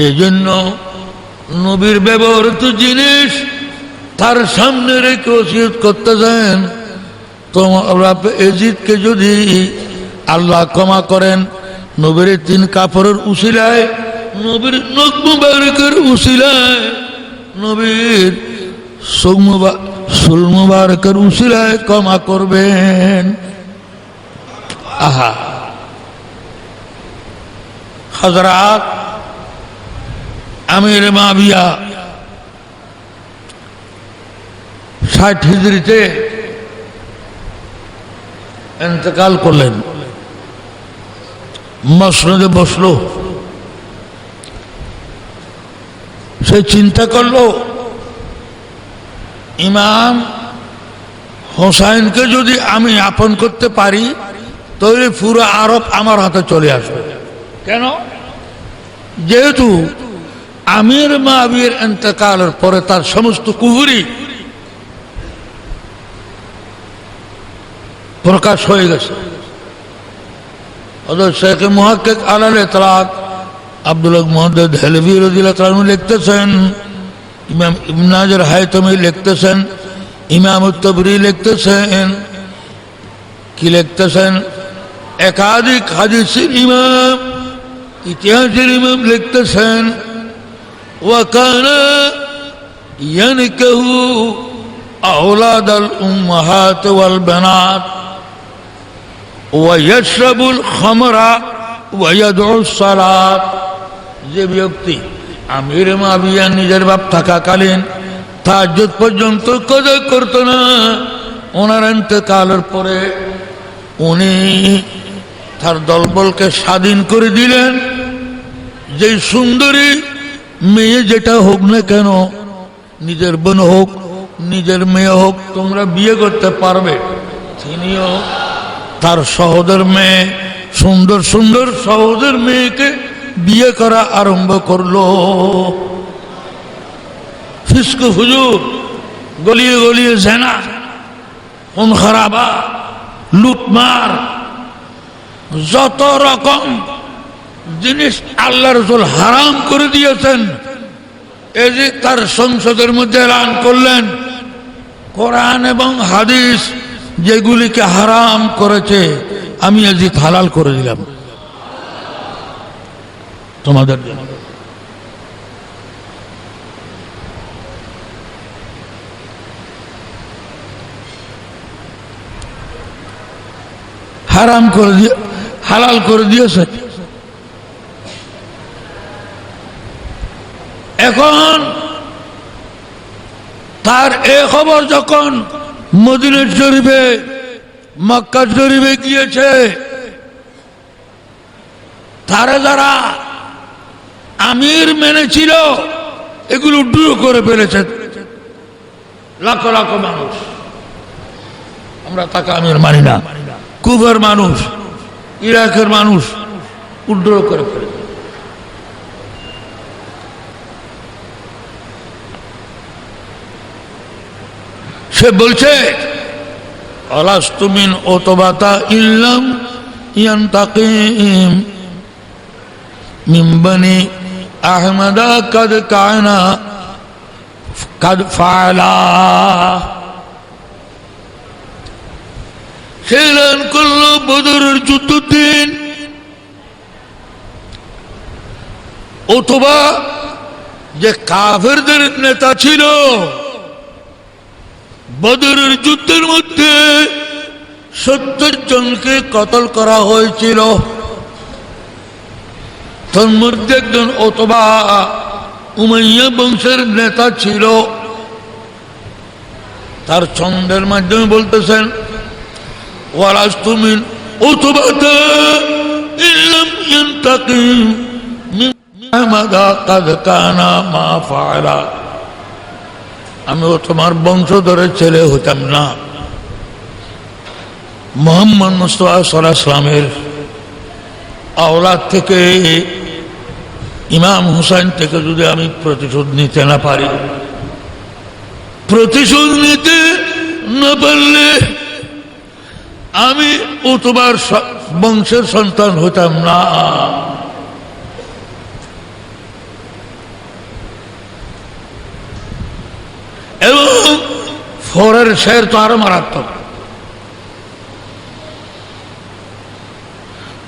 এই জন্য নবীর ব্যবহৃত জিনিস তার সামনে রেখে ওসিয়ত করতেছেন, তোমরা এজিদকে যদি আল্লাহ ক্ষমা করেন, নবীর 3 কাপড়ের উসিলায়, নবীর নখ মুবারকের উসিলায়, নবীর সুল মুবারকের উসিলায় ক্ষমা করবেন। আহা হযরত আমির মুআবিয়া 60 হিজরিতে ইন্তেকাল করলেন। মসনদে বসলো, সে চিন্তা করলো ইমাম হোসাইনকে যদি আমি আপন করতে পারি তাহলে পুরো আরব আমার হাতে চলে আসবে। কেন? যেহেতু আমির মুআবিয়ার ইন্তেকালের পরে তার সমস্ত কুফরি প্রকাশ হয়ে গেছে। হযরত শেখ মুহাক্কিক আলাল ইতলাক আব্দুল্লাহ মুহাদ্দিদ দেহলভী রাদিয়াল্লাহু তাআলা লিখতেছেন, ইমাম ইবনে হাজার হায়তমী লিখতেছেন, ইমাম তাবরী লিখতেছেন, কি লিখতেছেন, একাধিক হাদিসের ইমাম, ইতিহাসের ইমাম লিখতেছেন, ওয়া কানা ইয়ানকাহু আওলাদ আল উম্মাহাত ওয়াল বানাত ওয়া ইয়াশরাবুল খামরা ওয়া ইয়াদউ সালাত। যে ব্যক্তি আমির মুআবিয়া নিজের বাপ থাকাকালীন তাহাজ্জুদ পর্যন্ত কাজা করত না, ওনার ইন্তেকালের পরে উনি তার দলবলকে স্বাধীন করে দিলেন। যে সুন্দরী মেয়ে যেটা হোক না কেন, নিজের বোন হোক, নিজের মেয়ে হোক, তোমরা বিয়ে করতে পারবে। তিনিও তার সহোদর মেয়ে, সুন্দর সুন্দর সহোদর মেয়েকে বিয়ে করা আরম্ভ করলো। ফিস্ক হুজুর, গলিয়ে গলিয়ে জেনা, খুন খারাবা, লুটমার, যত রকম জিনিস আল্লাহ রাসূল হারাম করে দিয়েছেন, এই যে তার সংসদের মধ্যে এলান করলেন, কোরআন এবং হাদিস যেগুলিকে হারাম করেছে আমি আজ হালাল করে দিলাম তোমাদের জন্য। হারাম করে দিয়ে হালাল করে দিয়েছে। এখন তার এই খবর যখন মদিনা শরীফে, মক্কা শরীফে গিয়েছে, তারা যারা আমির মেনেছিল এগুলো ডুরো করে ফেলেছে। লাখো লাখো মানুষ, আমরা তাকে আমির মানি না, কুফার মানুষ, ইরাকের মানুষ উড্ড্র করে ফেলেছে। সে বলছে আলাস্তু মিন উতবাতা ইল্লাম ইয়ান্তাকিম মিন বনি আহমদা কাদ কানা কাদ ফাআলা। সে এলান করলো বদরের যুদ্ধের দিন অথবা যে কাফেরদের নেতা ছিল, বদরের যুদ্ধের মধ্যে 70 জনকে কতল করা হয়েছিল, তার মধ্যে একজন অথবা উমাইয়া বংশের নেতা ছিল। তার ছন্দের মাধ্যমে বলতেছেন ওয়ালাস্তু মিন উতবাতা ইল্লাম ইয়ান্তাকিম মিম্মা কাদ কানা মা ফাআলা। আমিও তোমার বংশধরের ছেলে হতাম না, মুহাম্মদ মুস্তাফা সাল্লাল্লাহু আলাইহি ওয়াসাল্লামের আওলাদ থেকে ইমাম হুসাইন থেকে যদি আমি প্রতিশোধ নিতে না পারি, প্রতিশোধ নিতে না পারলে আমি উতবার বংশের সন্তান হতাম না। এবং ফরের শের তো আরো মারাত্মক।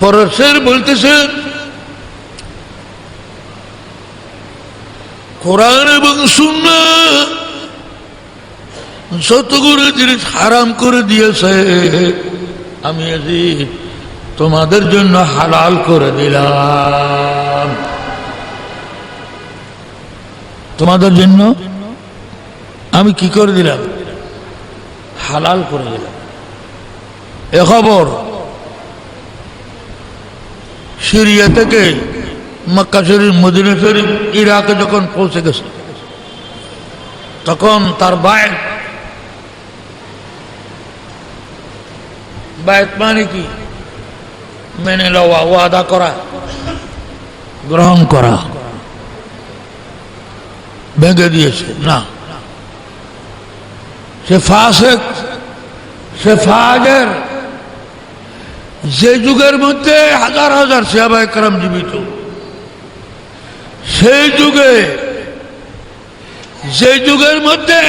পরের শের বলতেছে কোরআন এবং সুন্নাহ যতগুলো জিনিস হারাম করে দিয়েছে আমি আজ তোমাদের জন্য হালাল করে দিলাম। তোমাদের জন্য আমি কি করে দিলাম? হালাল করে দিলাম। এ খবর সিরিয়া থেকে মক্কা শরীফ, মদিনা শরীফ, ইরাকে যখন পৌঁছে গেছে, তখন তার বায়াত মানে কি? মেনে লওয়া, ওয়াদা করা, গ্রহণ করা। ভেঙে দিয়েছে না, সে ফাসিক, সে ফাজির। যে যুগের মধ্যে হাজার হাজার সাহাবায়ে কেরাম জীবিত, সেই যুগে, যে যুগের মধ্যে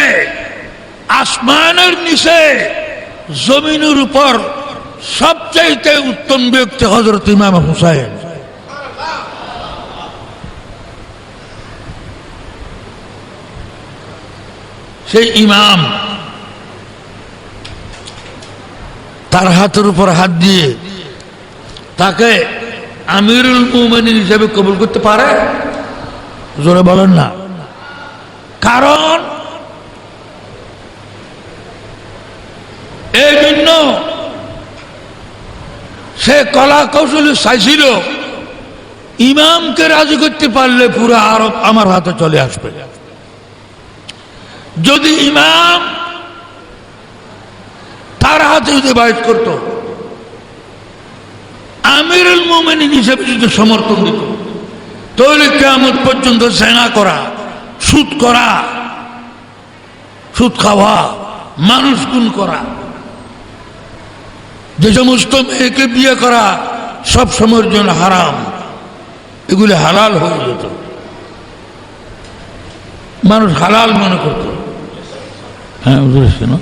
আসমানের নিচে জমিনের উপর সবচাইতে উত্তম ব্যক্তি হযরত ইমাম হুসাইন, সেই ইমাম তার হাতের উপর হাত দিয়ে তাকে আমিরুল মুমিনিন হিসেবে কবুল করতে পারে? জোরে বলেন না। কারণ এই জন্য সে কলা কৌশলী চাইছিল ইমামকে রাজি করতে পারলে পুরো আরব আমার হাতে চলে আসবে। যদি ইমাম তার হাতে যদি বাইত করত, আমিরুল মুমিনিন হিসেবে যদি সমর্থন দিত, তাহলে কিয়ামত পর্যন্ত জেনা করা, সুদ করা, সুদ খাওয়া, মানুষ খুন করা, যে সমস্ত মেয়েকে বিয়ে করা সব সময়ের জন্য হারাম, এগুলি হালাল হয়ে যেত। মানুষ হালাল মনে করত। হ্যাঁ, বুঝেছি না?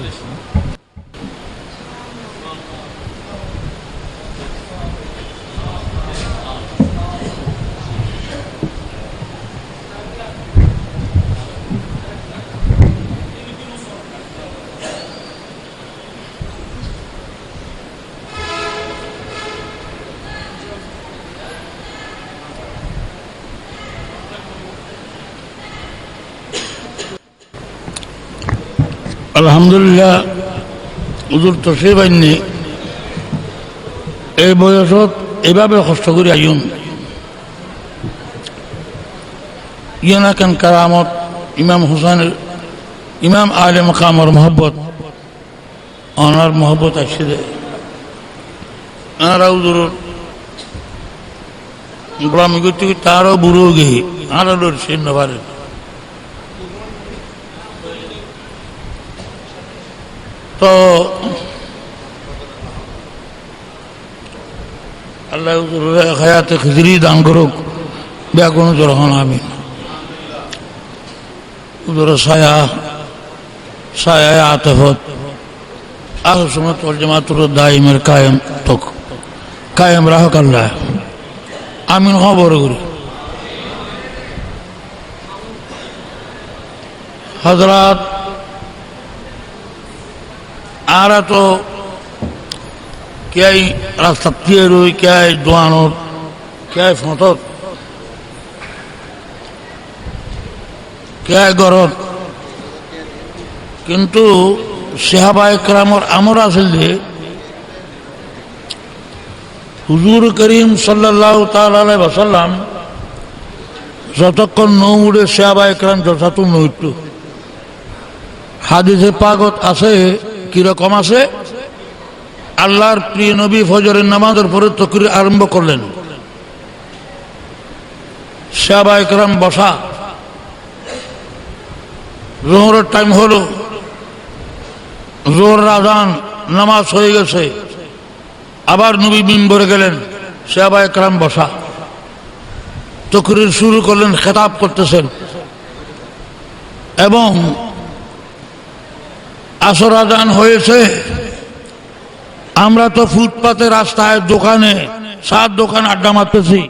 আলহামদুলিল্লাহ, হুজুর তশরিফ আইননি এই বয়সত এভাবে কষ্ট করে আইন ইয়েনা কেন কারামত ইমাম হুসাইনের, ইমাম আলে মাকামর মহব্বত, ওনার মহব্বত আসছে দে আরা হুজুর গোলামি করতে করতে আরো বুড়ো গিয়ে আরো লড়ছে নবারে। তো আল্লাহ হায়াতে খিচড়ি দান করুক, ব্যাগুন জরহন আমিন। ছায়া ছায়া আতফত আহ সময় তোর জামাতুর দাইমের কায়েম তোক কায়েম রাহক আল্লাহ আমিন। খবর করি हजरात आ रहा तो क्या ही रास्ता रोई क्या है दुआनो क्या है फतत क्या है गरत किंतु साहाबा इकरामर আমর আছে যে হুজুর করিম সাল্লাল্লাহু তাআলা আলাইহি ওয়াসাল্লাম যতক্ষণ নৌ উড়ে সাহাবা ইকরাম যথাযথ নৈট্য হাদিসে পাকত আছে কিরকম আছে আল্লাহর প্রিয় নবী ফজরের নামাজের পরে তাকবীর আরম্ভ করলেন সাহাবা ইকরাম বসা যোহরের টাইম হলো যোহর আযান নামাজ হয়ে গেছে আবার নবী মিম্বরে গেলেন সাহাবা ইকরাম বসা তাকবীর শুরু করলেন খেতাব করতেছেন এবং আসর আযান হয়েছে আমরা তো ফুটপাতে রাস্তায় দোকানে সাত দোকান আড্ডা মারতেছি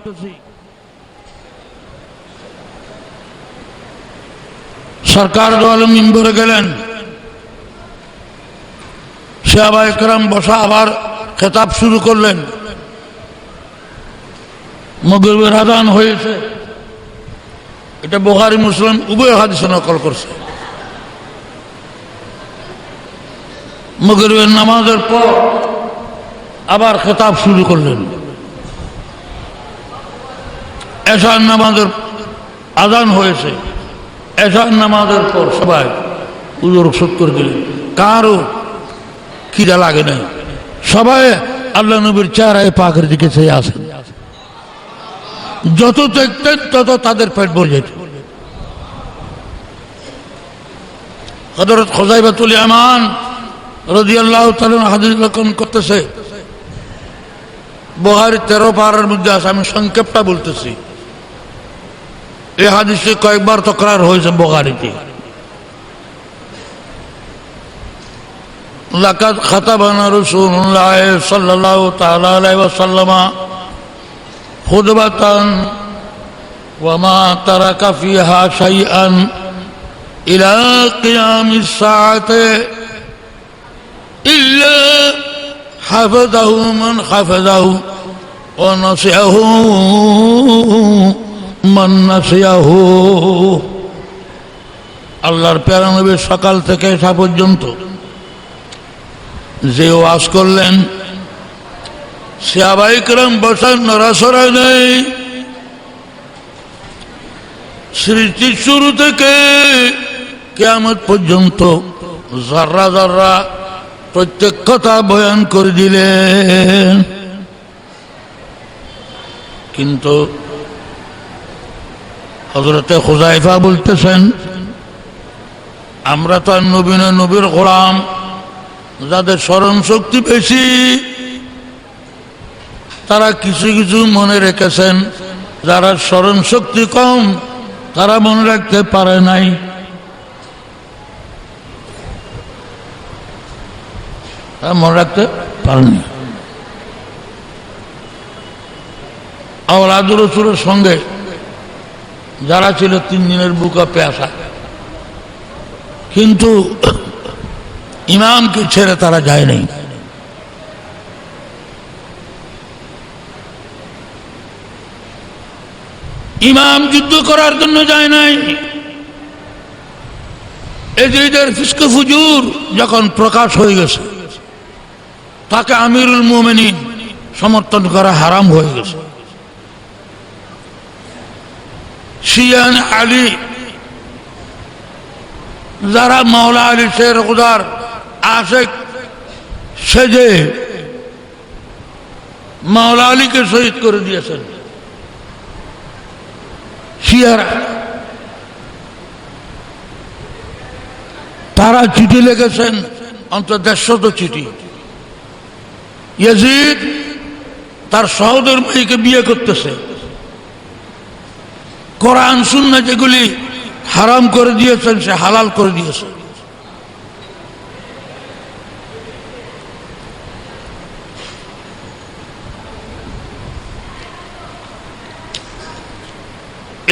সরকার দল মিম্বরে গেলেন সাহাবা ইকরাম বসা আবার খেতাব শুরু করলেন মাগরিবের আযান হয়েছে এটা বুখারী মুসলিম উভয় হাদিসে নকল করছে মাগরিবের নামাজের পর আবার খেতাব শুরু করলেন এশার নামাজের আযান হয়েছে এশার নামাজের পর সবাই উজুর শোধ করে দিলেন কারো খিদা লাগে নাই সবাই আল্লাহ নবীর চেহারায় পাকের দিকে চেয়ে আসেন যত দেখতেন তত তাদের পেট ভরে যেত হযরত খুযাইবাতুল ইয়ামান রাদিয়াল্লাহু তাআলা হাদিস লক্ষণ করতেছে বুখারী 13 পারার মধ্যে আছে আমি সংক্ষেপটা বলতেছি এই হাদিসে কয়েকবার তকরার হয়েছে বুখারীতে লাকাদ খাতাবানা রাসূলুল্লাহ সাল্লাল্লাহু তাআলা আলাইহি ওয়াসাল্লাম খুতবাতান ওয়া মা তারাকা ফিহা শাইআন ইলা কিয়ামিস সাআতি ইল্লা হাফাযাহু মান হাফাযাহু ওয়া নাসিয়াহু মান নাসিয়াহু আল্লাহর প্যারা নবী সকাল থেকে এসা পর্যন্ত যে ওয়াজ করলেন সাহাবা ইকরাম বসার নড়াচড়া নেই সৃষ্টির শুরু থেকে কিয়ামত পর্যন্ত যাররা যাররা প্রত্যেক কথা বয়ান করে দিলেন কিন্তু হযরতে খুযাইফা বলতেছেন আমরা তো নবীর গোলাম যাদের স্মরণ শক্তি বেশি তারা কিছু কিছু মনে রেখেছেন যারা স্মরণ শক্তি কম তারা মনে রাখতে পারে নাই মনে রাখতে পারেনি আওলাদ রাসূলের সঙ্গে যারা ছিল 3 দিনের বুকা পেয়াসা কিন্তু ইমামকে ছেড়ে তারা যায় নাই ইমাম যুদ্ধ করার জন্য যায় নাই এদের ফিস্ক ফুজুর যখন প্রকাশ হয়ে গেছে তাকে আমিরুল মুমিনিন সমর্থন করা হারাম হয়ে গেছে শিয়ান আলী যারা মাওলা আলী শের খুদার আশেক সেজে মাওলা আলীকে শহীদ করে দিয়েছেন শিয়ারা তারা চিঠি লিখেছেন অন্তত 150 চিঠি ইয়াজিদ তার সহোদর মেয়েকে বিয়ে করতেছে কোরআন সুন্নাহ যেগুলি হারাম করে দিয়েছেন সে হালাল করে দিয়েছে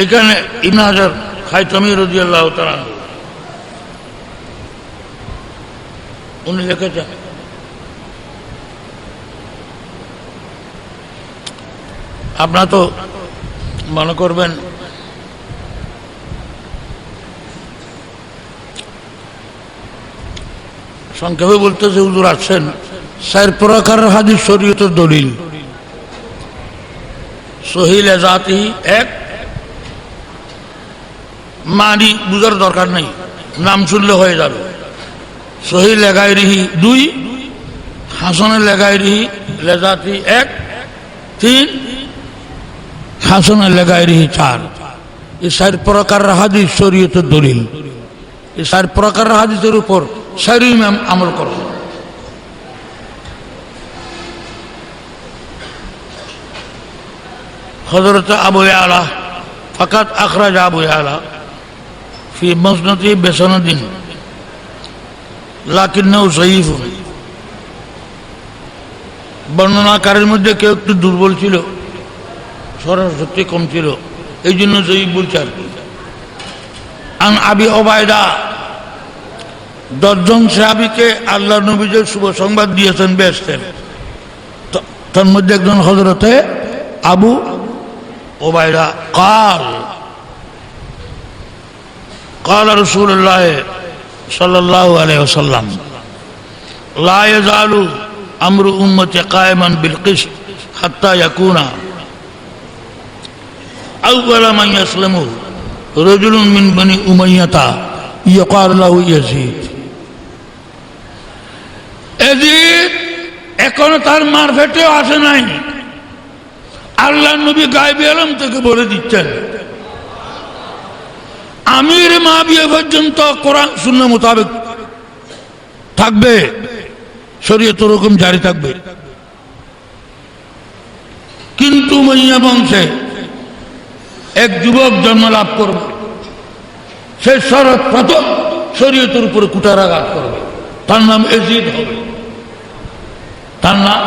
এখানে ইবনে হাজার খায়তামী রাদিয়াল্লাহু তাআলা উনি লিখেছেন। আপনারা তো মনে করবেন সংক্ষেপে বলতেছে হুজুর আসছেন 4 প্রকার হাদিস শরীয়তের দলিল। সহিহ লেজাতি 1, মানি বুঝার দরকার নেই, নাম শুনলে হয়ে যাবে। সহিহ লেগাইরিহি 2, হাসান লেগাইরিহি লেজাতি 1, 3, হাসান লেগাইরিহি 4। এই 4 প্রকার হাদিস শরীয়তের দলিল। এই 4 প্রকার হাদিসের উপর সারি ইমাম আমল করছে। হযরত আবু ইয়ালা ফাকাত আখরাজ আবু ইয়ালা ফি মুসনাদি বিসনাদিন লাকিন্নাহু যায়ীফ। বর্ণনাকারীর মধ্যে কেউ একটু দুর্বল ছিল, সরাসরি কম ছিল, এই জন্য যায়ীফ বলছে আর কি। আন আবি ওবায়দা 10 জন সাহাবীকে আল্লাহর নবী যে শুভ সংবাদ দিয়েছেন বেহেশতের, তার মধ্যে একজন হযরতে আবু ওবায়দা قال رسول الله صلى الله عليه وسلم لا يزال امر امتي قائما بالقسط حتى يكون اول من يسلم رجل من بني اميه يقال له يزيد। এজিদ এখনো তার মারফেটেও আসে নাই, আল্লাহর নবী গায়বী আলম থেকে বলে দিচ্ছেন আমির মুআবিয়া পর্যন্ত কোরআন সুন্নাহ মোতাবেক থাকবে, শরীয়তের হুকুম জারি থাকবে। কিন্তু উমাইয়া বংশে এক যুবক জন্ম লাভ করবে, সে সর্বপ্রথম শরীয়তের উপরে কুঠারাঘাত করবে, তার নাম এজিদ হবে। তার নাম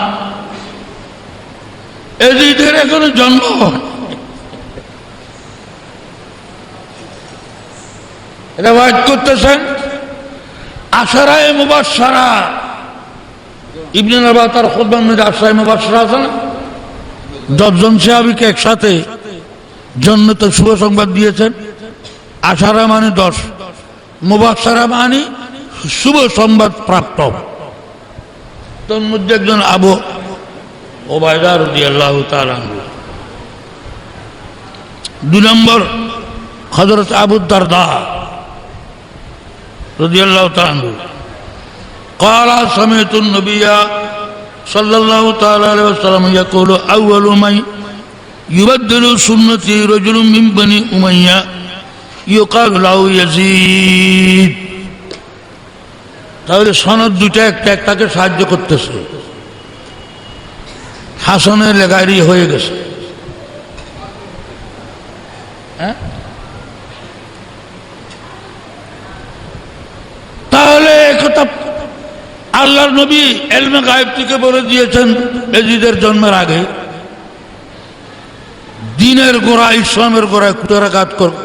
এজিদের এখনো জন্ম রেওয়ায়াত করতেছেন আশারায়ে মুবাশশারা ইবনে নবী তার খুতবার মধ্যে আশারায়ে মুবাশশারা আছে না, 10 জন সাহাবীকে একসাথে জান্নাতের শুভ সংবাদ দিয়েছেন। আশারা মানে 10, মুবাশশারা মানে শুভ সংবাদ প্রাপ্ত। তার মধ্যে একজন আবু ওবায়দা রাদিয়াল্লাহু তাআলা। 2 নম্বর হযরত আবু দারদা রাদিয়াল্লাহু তাআলা قال سمعت النبي صلى الله تعالى عليه وسلم يقول اول من يبدل سنتي رجل من بني اميه يقال له يزيد। তাহলে সনদ দুটো একটা একটাকে সাহায্য করতেছে। হাসানের লেগারি হয়ে গেছে, তাহলে একথা আল্লাহর নবী ইলমে গায়েব থেকে বলে দিয়েছেন এজিদের জন্মের আগে দ্বীনের গোড়া, ইসলামের গোড়ায় কুঠারাঘাত করবে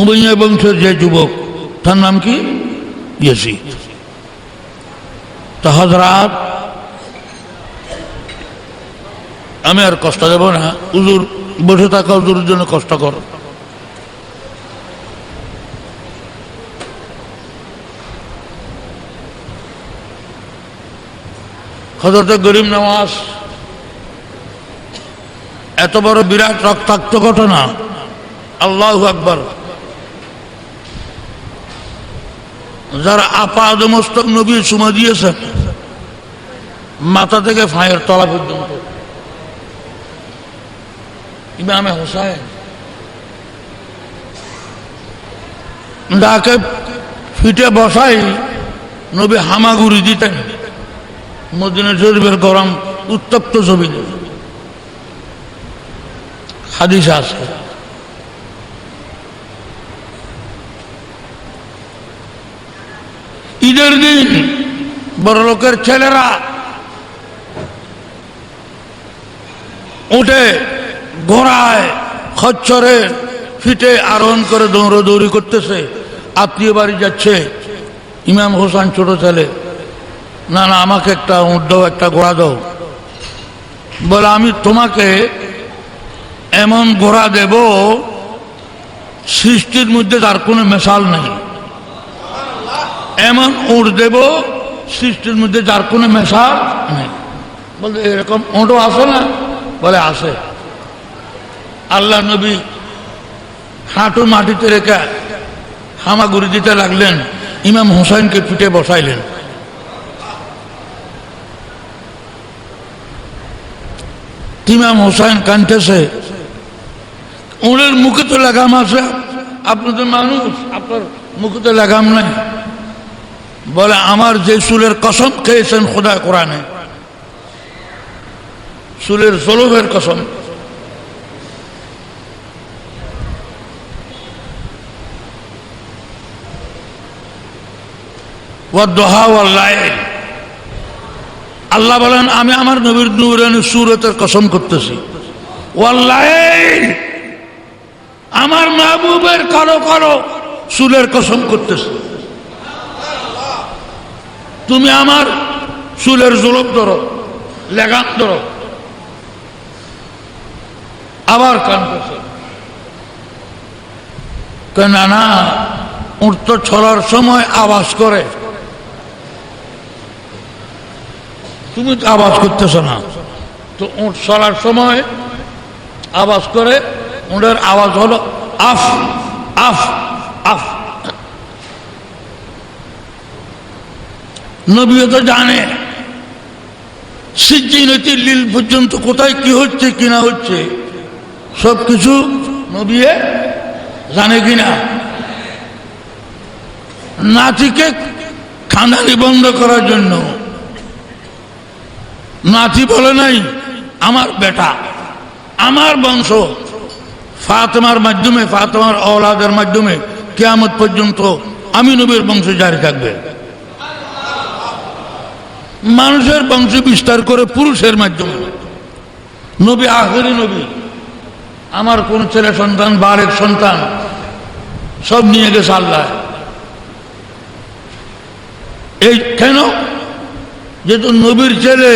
উমাইয়া বংশের যে যুবক, তার নাম কি? ইয়াজিদ। তো হযরত আমি আর কষ্ট দেব না, হুজুর বসে থাকা হুজুরের জন্য কষ্ট কর। হযরত গরিব নওয়াজ এত বড় বিরাট রক্তাক্ত ঘটনা, আল্লাহু আকবার। যারা আপাদ মস্তক নবী চুমা দিয়েছেন মাথা থেকে পায়ের তলা পর্যন্ত, ইমামে হোসেন ডাকে ফিটে বসাই নবী হামাগুড়ি দিতেন মদিনা শরীফের গরম উত্তপ্ত জমিনে, হাদিস আছে। ঈদের দিন বড় লোকের ছেলেরা উঠে ঘোড়ায় খচ্চরে ফিটে আরোহণ করে দৌড়াদৌড়ি করতেছে, আত্মীয় বাড়ি যাচ্ছে। ইমাম হোসেন ছোট ছেলে না না, আমাকে একটা উট দাও, একটা ঘোড়া দাও। বলে আমি তোমাকে এমন ঘোড়া দেব সৃষ্টির মধ্যে তার কোনো মেশাল নেই, এমন উট দেব সৃষ্টির মধ্যে যার কোনো মেশাল নেই। বলতে এরকম উটও আছে না? বলে আছে। আল্লাহ নবী হাঁটু মাটিতে রেখে হামাগুড়ি দিতে লাগলেন, ইমাম হোসেনকে পিঠে বসাইলেন। ইমাম হোসেন কাঁদতেছে, ওনার মুখে তো লাগাম আছে, আপনি তো মানুষ, আপনার মুখে তো লাগাম নাই। বলে আমার যে চুলের কসম খেয়েছেন খোদা কোরআনে, চুলের জলবের কসম, আল্লাহ বলেন আমি আমার নবীর নূরানী সূরতের কসম করতেছি, ওয়াল্লাইল, আমার মাহবুবের কালো কালো চুলের কসম করতেছি। তুমি আমার চুলের জলব ধরো, লেগাম ধরো। আবার কাঁদতেছে, না না, উঠ তো ছড়ার সময় আওয়াজ করে, তুমি তো আওয়াজ করতেছ না। তো উঠ ছড়ার সময় আওয়াজ করে, উঠের আওয়াজ হলো আফ আফ আফ। নবীও তো জানে সিজ্জিন হইতে লীল পর্যন্ত কোথায় কি হচ্ছে কিনা হচ্ছে সবকিছু নবী জানে কিনা। নাতিকে খানালি বন্ধ করার জন্য নাতি বলে নাই আমার বেটা, আমার বংশ ফাতেমার মাধ্যমে, ফাতেমার আওলাদের মাধ্যমে কিয়ামত পর্যন্ত আমি নবীর বংশ জারি থাকবে। মানুষের বংশ বিস্তার করে পুরুষের মাধ্যমে। নবী আখেরি নবী, আমার কোন ছেলে সন্তান বারেক সন্তান সব নিয়ে গেছে আল্লাহ। এই কেন? যেহেতু নবীর ছেলে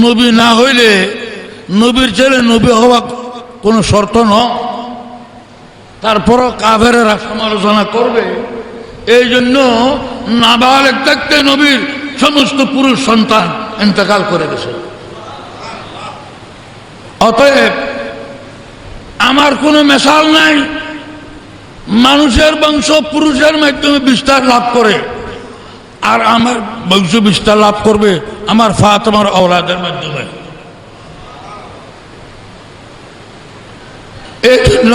নবী না হইলে, নবীর ছেলে নবী হওয়া কোনো শর্ত নয়, তারপরও কাফেরেরা সমালোচনা করবে। এই জন্য নাবালেগ থাকতে নবীর সমস্ত পুরুষ সন্তান ইন্তেকাল করে গেছে। অতএব আমার কোনো মেশাল নাই, মানুষের বংশ পুরুষের মাধ্যমে বিস্তার লাভ করে, আর আমার বংশ বিস্তার লাভ করবে আমার ফাতেমার আওলাদের মাধ্যমে। এই জন্য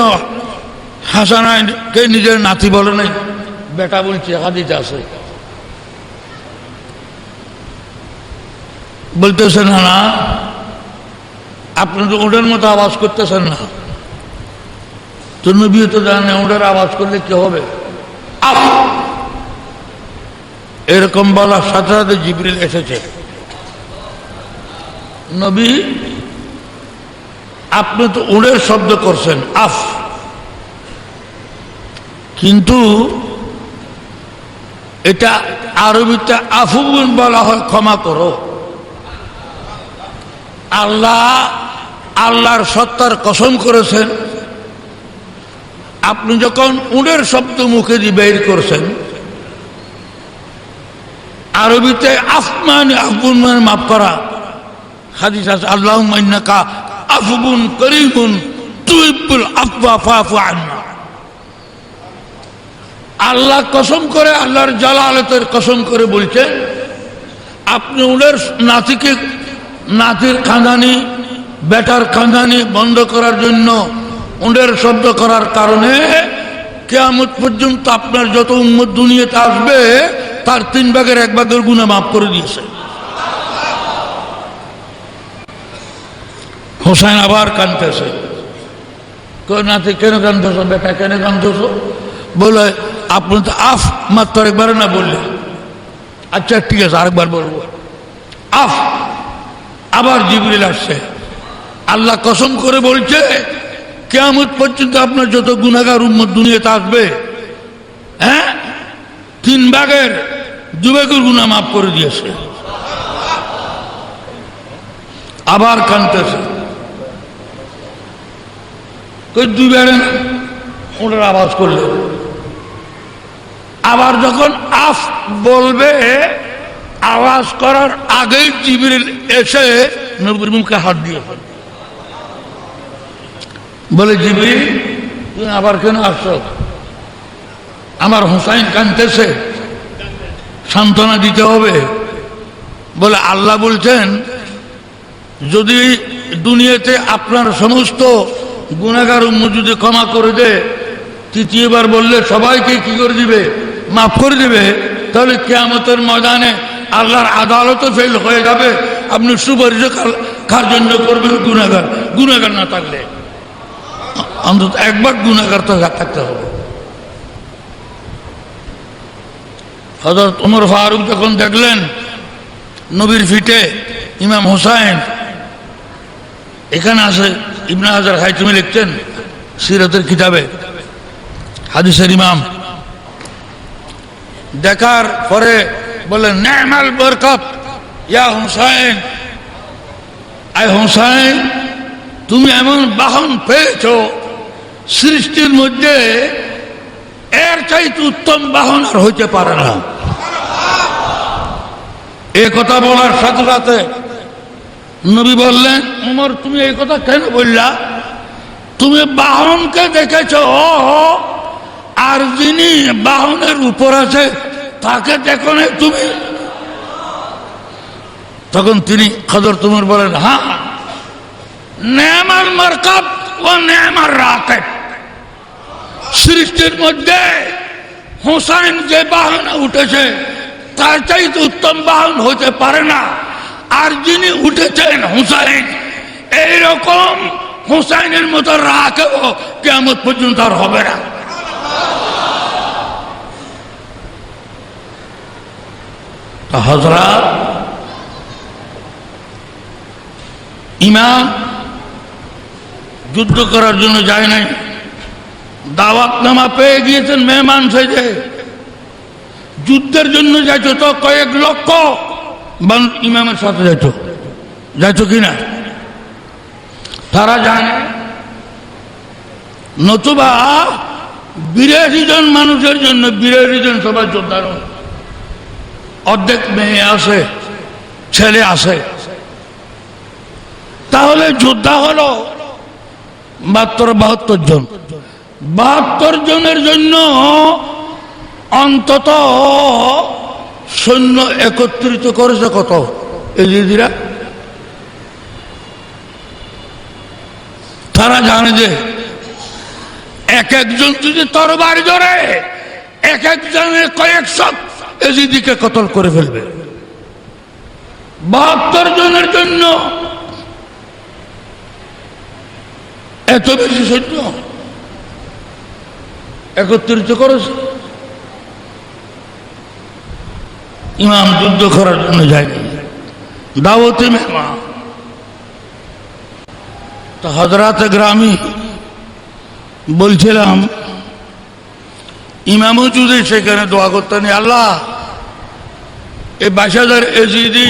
হাসানকে নিজের নাতি বলে নাই, বেটা বলছে, হাদিসে আছে। বলতেছেন না, আপনি তো ওদের মতো আওয়াজ করতেছেন না। তো নবী তো জানে ওদের আওয়াজ করলে কি হবে। এরকম বলার সাথে সাথে জিবরিল এসেছে, নবী আপনি তো ওদের শব্দ করছেন আফ, কিন্তু এটা আরবিতে আফুন বলা হয় ক্ষমা করো। আল্লাহ আল্লাহর সত্তার কসম করেছেন, আপনি যখন উনের শব্দ মুখে দিয়ে বের করছেন, আরবিতে আফমান আফুন মানে মাফ করা। হাদিস আছে আল্লাহুম্মা ইন্নাকা আফুন করিমুন তুহিব্বুল আফওয়া ফাফু আন্না। আল্লাহ কসম করে, আল্লাহর জালালতের কসম করে বলছেন, আপনি উনের নাতিকে, নাতির কাঁদানি, বেটার কাঁদানি বন্ধ করার জন্য উনের শব্দ করার কারণে কিয়ামত পর্যন্ত আপনার যত উম্মত দুনিয়াতে আসবে তার 3 ভাগের 1 ভাগের গুনাহ মাফ করে দিয়েছে। হোসেন আবার কাঁদতেছে, নাতি কেন কাঁদতেছ, বেটা কেন কাঁদতেছ? বলে আপনি তো আফ মাত্র একবার না বললেন। আচ্ছা ঠিক আছে, আরেকবার বলবো আফ। আবার জিবরিল আসছে, আল্লাহ কসম করে বলছে কিয়ামত পর্যন্ত আপনার যত গুনাহগার উম্মত দুনিয়াতে আসবে, 3 ভাগের 2 ভাগের গুনাহ মাফ করে দিয়েছে। আবার কাঁদতেছে। দুই বেড়ে ওনার আওয়াজ করলে আবার যখন আফ বলবে, আওয়াজ করার আগেই জিবরিল এসে নবীর মুখে হাত দিয়ে বলে, জিবরিল তুমি আবার কেন আসছো? আমার হুসাইন কাঁদতেছে, সান্ত্বনা দিতে হবে। বলে আল্লাহ বলছেন, যদি দুনিয়াতে আপনার সমস্ত গুনাহগার উম্মত যদি ক্ষমা করে দে, তৃতীয়বার বললে সবাইকে কি করে দিবে? মাফ করে দিবে। তাহলে কিয়ামতের ময়দানে আল্লাহর আদালতও ফেল হয়ে যাবে। আপনি সুপারিশ কার জন্য করবেন? গুনাহগার না থাকলে অন্তত একবার গুনাহগার তো থাকতে হবে। হযরত ওমর ফারুক যখন দেখলেন নবীর ফিটে ইমাম হুসাইন, এখানে আছে ইবনে হাজার হাইতমি লিখছেন সিরাতের কিতাবে, হাদিসের ইমাম, দেখার পরে বলেন, নেমাল বরকত ইয়া হুসাইন, আয় হুসাইন তুমি এমন বাহন পেয়েছো সৃষ্টির মধ্যে এর চাইতে উত্তম বাহন আর হইতে পারে না। এ কথা বলার সাথে সাথে নবী বললেন, ওমর তুমি এই কথা কেন বললা? তুমি বাহনকে দেখেছো, আর যিনি বাহনের উপর আছে তাকে দেখো না তুমি? তখন তিনি হযরত ওমর বলেন, হ্যাঁ, নেমাল মারকাব ও নেমাল রাকিব, সৃষ্টির মধ্যে হুসাইন যে বাহনে উঠেছে তার চাইতে উত্তম বাহন হতে পারে না। আর যিনি উঠেছেন হুসাইন, এইরকম হুসাইনের মতো রাকেব কিয়ামত পর্যন্ত আর হবে না। হযরত ইমাম যুদ্ধ করার জন্য যায় নাই, দাওয়াতনামা পেয়ে গিয়েছেন মেহমান সেজে। যুদ্ধের জন্য যাইতো তো কয়েক লক্ষ ইমামের সাথে যাইতো কিনা তারা জানে, নতুবা 82 জন মানুষের জন্য 82 জন সবাই যোদ্ধা নয়, অর্ধেক মেয়ে আছে, ছেলে আছে, তাহলে যোদ্ধা হলো মাত্র 72 জন। 72 জনের জন্য অন্তত সৈন্য একত্রিত করেছে কত এজিদিরা? তারা জানে যে এক একজন যদি তরবারি ধরে এক একজনের কয়েকশো এজিদিকে কতল করে ফেলবে। 72 জনের জন্য এত বেশি সৈন্য একত্রিত করেছে। ইমাম যুদ্ধ করার জন্য যায়নি, দাওয়াতে মেহমান। তো হযরত গ্রামী বলছিলাম, ইমামও যদি সেখানে দোয়া করতেন, আল্লাহ এই 22,000 এজিদি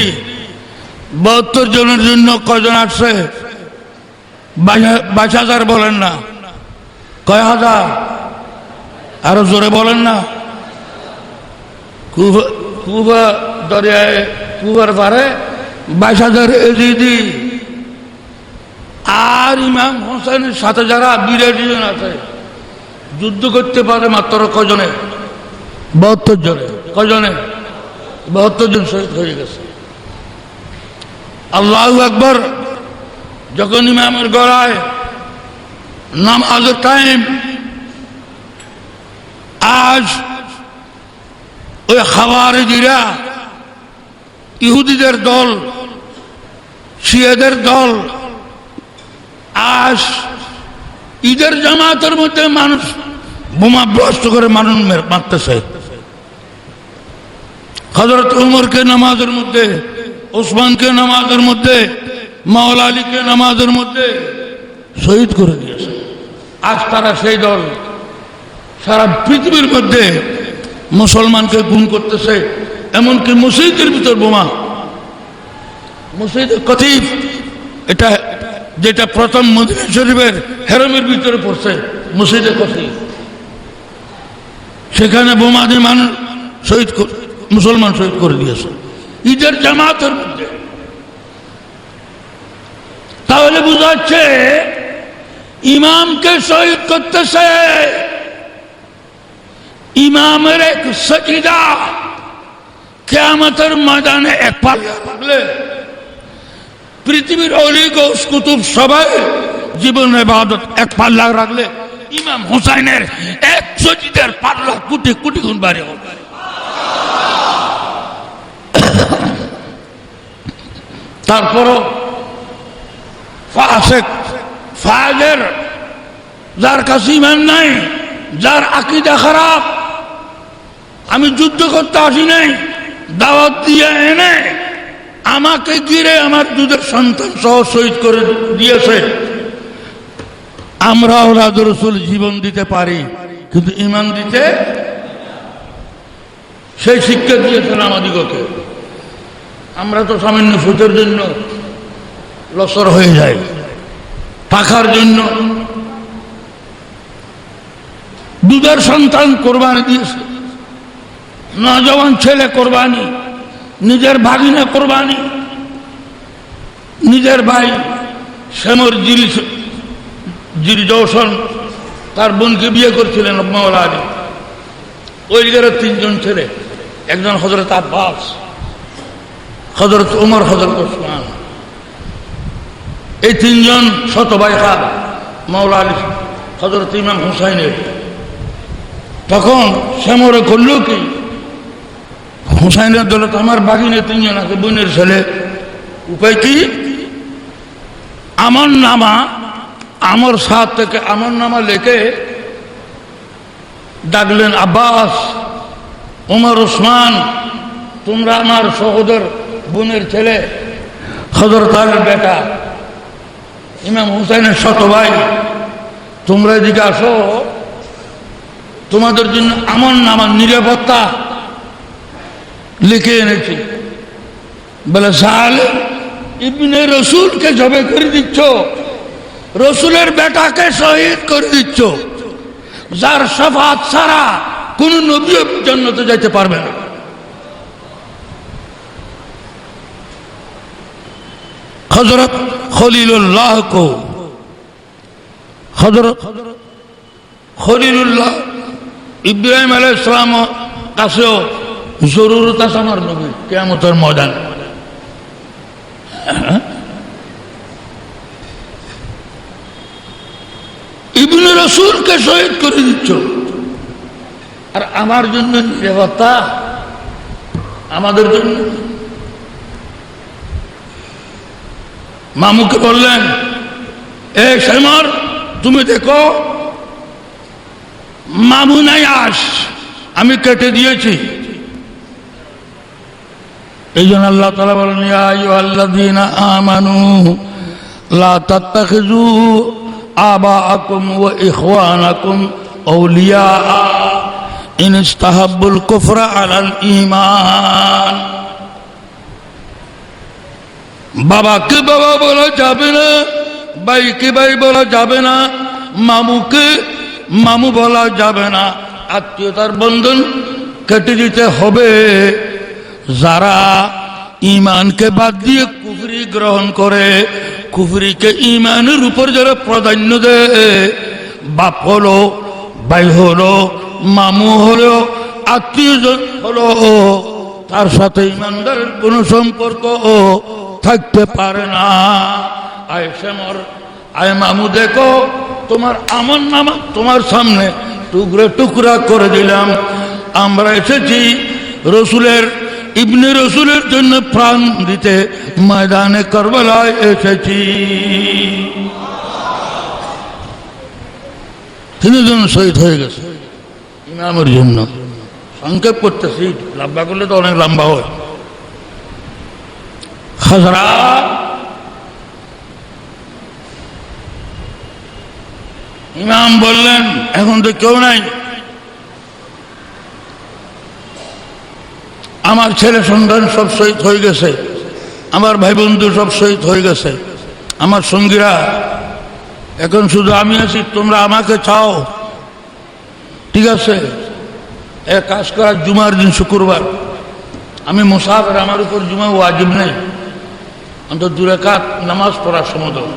72 জনের জন্য কয়জন আসছে? 22,000 বলেন না, কয় হাজার? আরো জোরে বলেন না। কুবা দরিয়ায়, কুবার পারে 22,000 এজিদি। আর ইমাম হোসেনের সাথে যারা 82 জন আছে, যুদ্ধ করতে পারে মাত্র কজনে? 72 জনে। কজনে? 72 জন শহীদ হয়ে গেছে। আল্লাহু আকবার। যখন ইমামের গলায় নামাজের টাইম, আজ ওই খাওয়ারিজিরা, ইহুদিদের দল, শিয়াদের দল, আজ ঈদের জামাতের মধ্যে মানুষ বোমা ব্লাস্ট করে মানুষ মারতেছে। হযরত উমরকে নামাজের মধ্যে, ওসমানকে নামাজের মধ্যে, মাওলা আলীকে নামাজের মধ্যে শহীদ করে দিয়েছে। আজ তারা সেই দল সারা পৃথিবীর মধ্যে মুসলমানকে গুম করতেছে। এমনকি মসজিদের ভিতর বোমা, মসজিদের খতিব এটা যেটা প্রথম মদিনা শরীফের হেরমের ভিতরে পড়ছে, মসজিদে কফি, সেখানে বোমা দিয়ে মানুষ শহীদ, মুসলমান শহীদ করে দিয়েছে ঈদের জামাতের মধ্যে। তাহলে বুঝাচ্ছে ইমামকে শহীদ করতেছে, ইমামের এক সজিদা কিয়ামতের ময়দানে এক পাল্লা থাকলে পৃথিবীর অলি গৌস কুতুব সবাই জীবন ইবাদত এক পাল্লা রাখলে ইমাম হুসাইনের এক সজিদার পাল্লা কোটি কোটি গুণ বাড়ে হবে। তারপরও ফাসিক ফাজের, যার কাছে ঈমান নাই, যার আকীদা খারাপ, আমি যুদ্ধ করতে আসি নাই, দাওয়াত দিয়ে এনে আমাকে ঘিরে আমার দুধের সন্তান সহ শহীদ করে দিয়েছে। আমরা আওলাদ রাসূল জীবন দিতে পারি, কিন্তু ঈমান দিতে, সেই শিক্ষা দিয়েছেন আমাদিগকে। আমরা তো সামান্য ফুটের জন্য লসর হয়ে যায়, টাকার জন্য দুধের সন্তান কোরবানি দিয়েছে, নজওয়ান ছেলে কোরবানি, নিজের ভাগিনা কোরবানি, নিজের ভাই শ্যামর জিল জওশন তার বোনকে বিয়ে করছিলেন মাওলা আলী, ওই জায়গার তিনজন ছেলে, একজন হযরত আব্বাস, হযরত ওমর, হযরত ওসমান, এই তিনজন শত ভাই খান মাওলা আলী হযরত ইমাম হুসাইনের। তখন শ্যামরে করল কি, হুসাইনের দলে তো আমার বাগিনে তিনজন আছে, বোনের ছেলে, উপায় কি, আমর নামা, আমর সাথ থেকে আমর নামা লেখে ডাকলেন, আব্বাস, ওমর, ওসমান, তোমরা আমার সহোদর বোনের ছেলে, হযরত আলীর বেটা, ইমাম হুসাইনের শত ভাই, তোমরা এদিকে আসো, তোমাদের জন্য আমর নামা নিরাপত্তা লিখে এনেছি। বলে সালে ইবনে রসুলকে জবে করে দিচ্ছ, রসুলের বেটাকে শহীদ করে দিচ্ছ, যার শাফাত ছাড়া কোন নবী জান্নাতে যাইতে পারবে না। হযরত খলিলুল্লাহ কো, হযরত খলিলুল্লাহ ইব্রাহিম আলাইহিস সালাম কাছেও জরুরত আছে আমার নবীর কিয়ামতের ময়দান। ইবনে রাসূলকে শহীদ করে দিচ্ছ, আর আমার জন্য নিরাপত্তা, আমাদের জন্য। মামুকে বললেন, এ শ্যামর, তুমি দেখো মামু নাই, আস, আমি কেটে দিয়েছি। এই জন্য আল্লাহ তাআলা বলেন, ইয়া আইয়ুহাল্লাযীনা আমানু লা তাত্তাখিযু আবাআকুম ওয়া ইখওয়ানাকুম আউলিয়া ইন ইসতাহাব্বুল কুফরা আলাল ঈমান। বাবাকে বাবা বলা যাবে না, ভাইকে ভাই বলা যাবে না, মামুকে মামু বলা যাবে না, আত্মীয়তার বন্ধন কেটে দিতে হবে। যারা ঈমানকে বাদ দিয়ে কুফরি গ্রহণ করে, কুফরিকে ঈমানের উপর যারা প্রাধান্য দেয়, বাপ হলো, ভাই হলো, মামু হলো, আত্মীয়জন হলো, তার সাথে ঈমানদারের কোন সম্পর্ক থাকতে পারে না। আয় শ্যামর, আয় মামু, দেখো তোমার আমল নামা তোমার সামনে টুকরা টুকরা করে দিলাম। আমরা এসেছি রসুলের, ইবনে রসুলের জন্য প্রাণ দিতে, ময়দানে কারবালায় এসেছি। তিনজন শহীদ হয়ে গেছে ইমামের জন্য। সংক্ষেপ করতেছি, লম্বা করলে তো অনেক লম্বা হয়। হযরত ইমাম বললেন, এখন তো কেউ নাই, আমার ছেলে সন্তান সব শহীদ হয়ে গেছে, আমার ভাই বন্ধু সব শহীদ হয়ে গেছে, আমার সঙ্গীরা, এখন শুধু আমি আছি, তোমরা আমাকে চাও, ঠিক আছে? এক কাজ করা, জুমার দিন শুক্রবার আমি মুসাফির, আমার উপর জুমা ওয়াজিব নেই, অন্তত 2 রাকাত নামাজ পড়ার সময় দাও।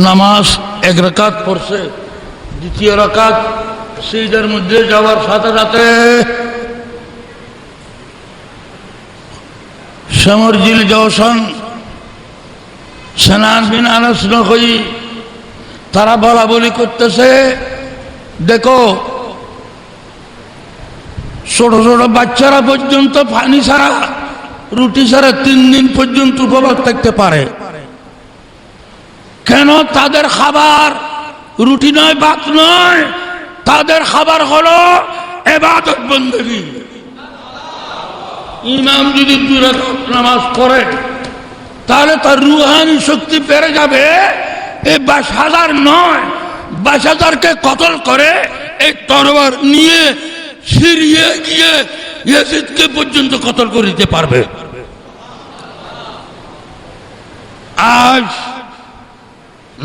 নামাজ 1 রাকাত পড়ছে, 2য় রাকাত সিজদার মধ্যে যাওয়ার সাথে সাথে সমরজিল জওশন সেনান বিন আনাস নখই তারা বলা বলি করতেছে, দেখো ছোট ছোট বাচ্চারা পর্যন্ত পানি ছাড়া, রুটি ছাড়া 3 দিন পর্যন্ত উপবাস থাকতে পারে। কেন? তাদের খাবার রুটি নয়, ভাত নয়, তাদের খাবার হলো ইবাদত বন্দেগী। ইমাম যদি 2 রাকাত নামাজ পড়ে তাহলে তার রুহানি শক্তি বেড়ে যাবে। এই 22,000 নয়, 22,000কে কতল করে এই তরবার নিয়ে সিরিয়ে গিয়ে ইয়াজিদকে পর্যন্ত কতল করে দিতে পারবে। আজ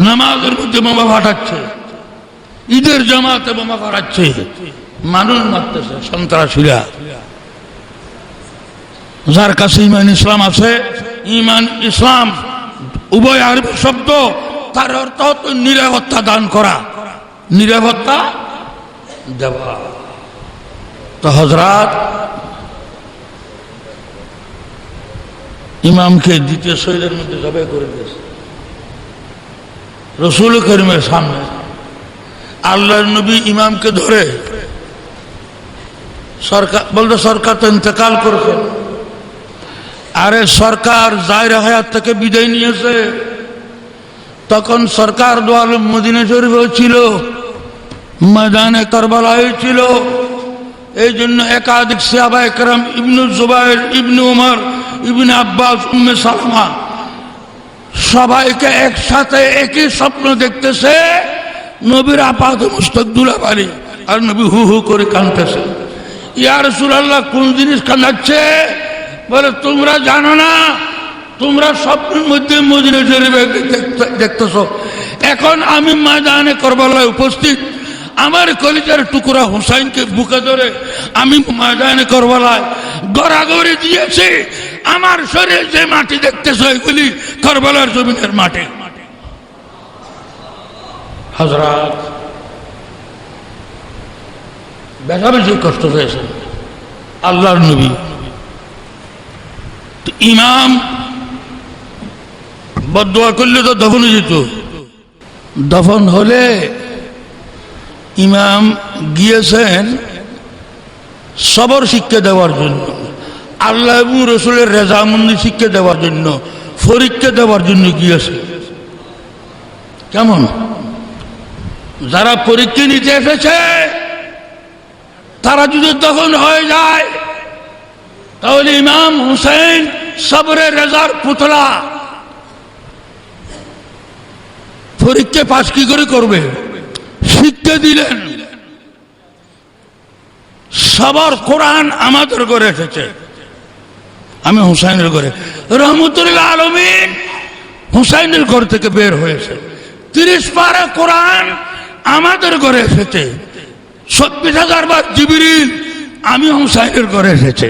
নামাজের মধ্যে বোমা ফাটাচ্ছে, ঈদের জামাতে বোমা ফাটাচ্ছে, মানুষ মারতেছে সন্ত্রাসীরা। যার কাছে ইমান ইসলাম আছে, ইমান ইসলাম উভয় আরবি শব্দ, তার অর্থ হতো নিরাপত্তা দান করা, নিরাপত্তা দেওয়া। তো হযরত ইমামকে 2য় শহীদের মধ্যে জবাই করে দিয়েছে রাসূল করিমের সামনে। আল্লাহর নবী ইমামকে ধরে সরকার বলতে, সরকার তো ইন্তেকাল করেছে। আরে সরকার জাহির হায়াত থেকে বিদায় নিয়েছে, তখন সরকার দো আলম মদিনা শরীফে ছিল, ময়দানে কারবালায় ছিল। এই জন্য একাধিক সাহাবায়ে কেরাম, ইবনে জুবাইর, ইবনে উমর, ইবনে আব্বাস, উম্মে সালামা সবাইকে একসাথে একই স্বপ্ন দেখতেছে, নবীর আপাত মস্তক দুলাবালি, আর নবী হু হু করে কাঁদতেছে। ইয়া রাসূলুল্লাহ, কোন জিনিস কাঁদাচ্ছে? বলে, তোমরা জানো না, তোমরা স্বপ্নের মধ্যে মদিনা শরীফে দেখতেছ। এখন আমি ময়দানে কারবালায় উপস্থিত, আমার কলিজার টুকরা হুসাইনকে বুকে ধরে আমি ময়দানে কারবালায় গড়াগড়ি দিয়েছি। আমার শরীরে যে মাটি দেখতেছ, এগুলি কারবালার জমিনের মাটি। হযরত বেশি কষ্ট হয়েছে আল্লাহর নবী। ইমাম বদদুয়া করলে তো দফন হয়ে যেত। দফন হলে ইমাম গিয়েছেন সবর শিক্ষা দেওয়ার জন্য, আল্লাহ এবং রসুলের রেজামন্দি শিক্ষা দেওয়ার জন্য, পরীক্ষা দেওয়ার জন্য গিয়েছে। কেমন? যারা পরীক্ষা নিতে এসেছে তারা যদি দফন হয়ে যায়, তাহলে ইমাম হুসাইন সবরের রেজার পুতলা, পরীক্ষা পাশ কি করে করবে? শিক্ষা দিলেন। সবার কোরআন আমাদের ঘরে এসেছে, আমি হুসাইনের ঘরে। রহমতুল্লাহ আলামিন হুসাইনের ঘর থেকে বের হয়েছে। 30 পারা কোরআন আমাদের ঘরে এসেছে। 26,000 বার জিবরিল আমি হুসাইনের ঘরে এসেছে।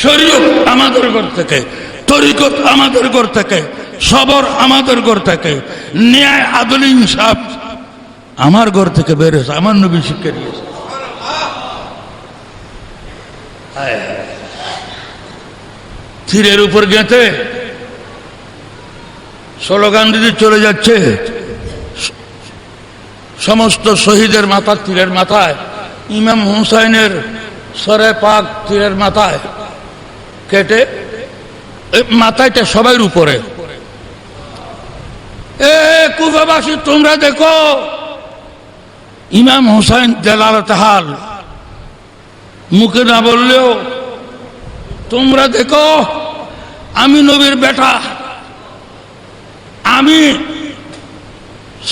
শরীয়ত আমাদের ঘর থেকে, তরিকত আমাদের ঘর থেকে, সবর আমাদের ঘর থেকে, ন্যায় আদল ইনসাফ আমার ঘর থেকে বেরোছে, আমার নবী শিক্ষা দিয়েছে। তীরের উপর গেঁথে স্লোগান দিতে চলে যাচ্ছে, সমস্ত শহীদের মাথা তীরের মাথায়, ইমাম হুসাইনের সরে পাক তীরের মাথায় কেটে, মাথাটা সবার উপরে। কুফাবাসী, তোমরা দেখো ইমাম হুসাইন জালালাত হাল, মুখে না বললেও তোমরা দেখো আমি নবীর বেটা, আমি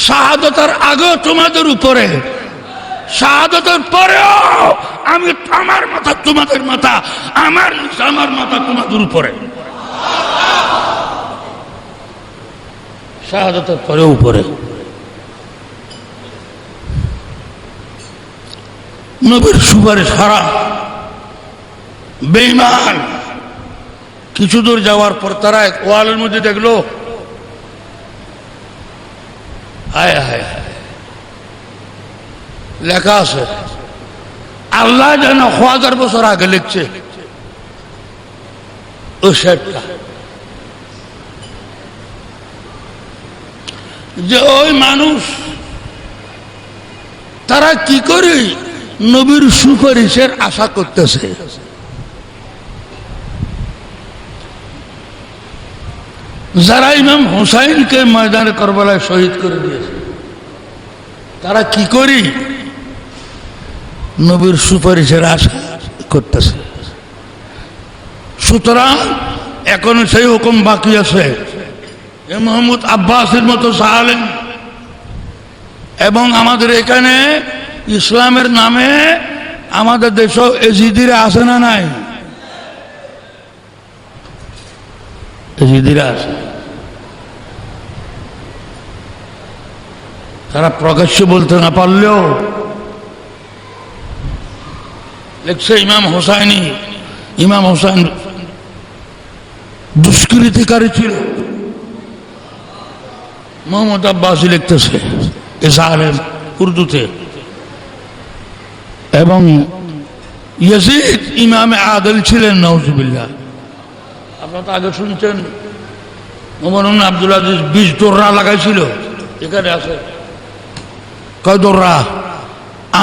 শাহাদাতের আগে তোমাদের উপরে শাহাদাতের পরেও আমি আমার মাথা তোমাদের মাথা, আমার মাথা তোমাদের উপরে। শাহাদাতের পরেও উপরে। নবীর সুপারিশ হারাম, বেঈমান। কিছু দূর যাওয়ার পর তারা এক ওয়ালের মধ্যে দেখলো, হায় হায় হায়, লেখা আছে আল্লাহ যেন 1000 বছর আগে লিখছে ওই শেরটা, যে ওই মানুষ তারা কি করে নবীর সুপারিশের আশা করতেছে। যারা ইমাম হুসাইনকে ময়দানে কারবালায় শহীদ করে দিয়েছে, তারা কি করি নবীর সুপারিশের আশা করতেছে। সুতরাং এখনো সেই হুকুম বাকি আছে। মোহাম্মদ আব্বাসের মতো সালেম এবং আমাদের এখানে ইসলামের নামে আমাদের দেশেও এজিদিরা আছে না নাই? এজিদিরা আছে। তারা প্রকাশ্যে বলতে না পারলেও লিখছে ইমাম হোসাইনি, ইমাম হোসাইন দুষ্কৃতিকারী ছিল। মোহাম্মদ আব্বাসী লিখতেছে ইসরায়েল উর্দুতে, এবং ইয়াজিদ ইমামে আদল ছিলেন নাউজুবিল্লাহ। আপনারা তো আগে শুনছেন ওমর ইবনে আব্দুল আজিজ 20 দোররা লাগাইছিল। এখানে আছে কয় দোররা?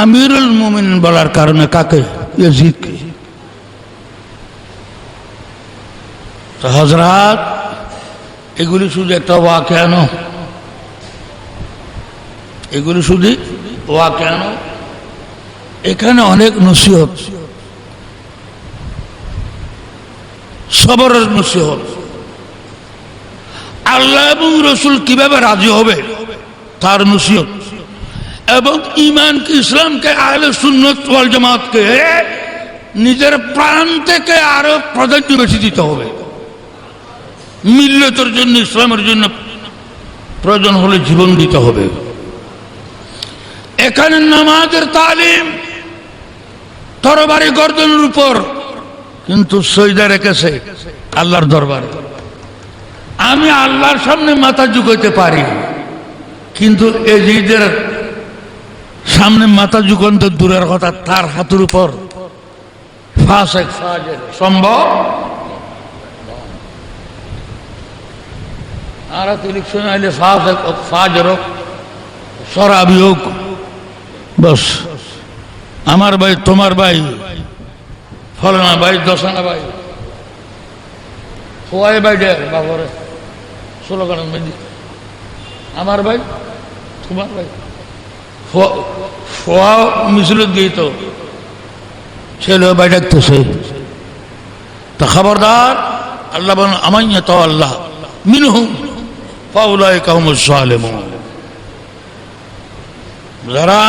আমিরুল মুমিনিন বলার কারণে কাকে? ইয়াজিদকে। তো হযরত এগুলি শুধু একটা ওয়াকিয়া নয়, এগুলি শুধু ওয়াকিয়া নয়, এখানে অনেক নসিহত, সবরের নসিহত। আল্লাহ এবং রসুল কিভাবে রাজি হবে তার নসিহত, এবং ঈমানকে, ইসলামকে, আহলে সুন্নাত ওয়াল জামাতকে নিজের প্রাণ থেকে আরো প্রাধান্য বেশি দিতে হবে। মিল্লতের জন্য, ইসলামের জন্য প্রয়োজন হলে জীবন দিতে হবে। এখানে নামাজের তালিম তরবারি গর্দনের উপর, কিন্তু সজদা রেখেছে আল্লাহর দরবারে। আমি আল্লাহর সামনে মাথা ঝুঁকাইতে পারি, কিন্তু এজিদের সামনে মাথা ঝুঁকান তো দূরের কথা, তার হাতের উপর ফাসেক ফাজের সম্ভব। আর ইলেকশন আইলে ফাসেক হোক, ফাজের হোক, শরাবি হোক, বস আমার ভাই, তোমার ভাই, ফলানা ভাই, দশানা ভাই, খোয়াই ভাই, ডের বাবরে স্লোগান মেদি, আমার ভাই, তোমার ভাই, ফোয়া মিছিল দিয়ে তো ছেলে ভাই ডাকতেছে। তা খবরদার, আল্লাহ বলেন আমাইয়া তো আল্লাহ মিনহুম ফাউলাইকা হুমুস সালিমুন। যারা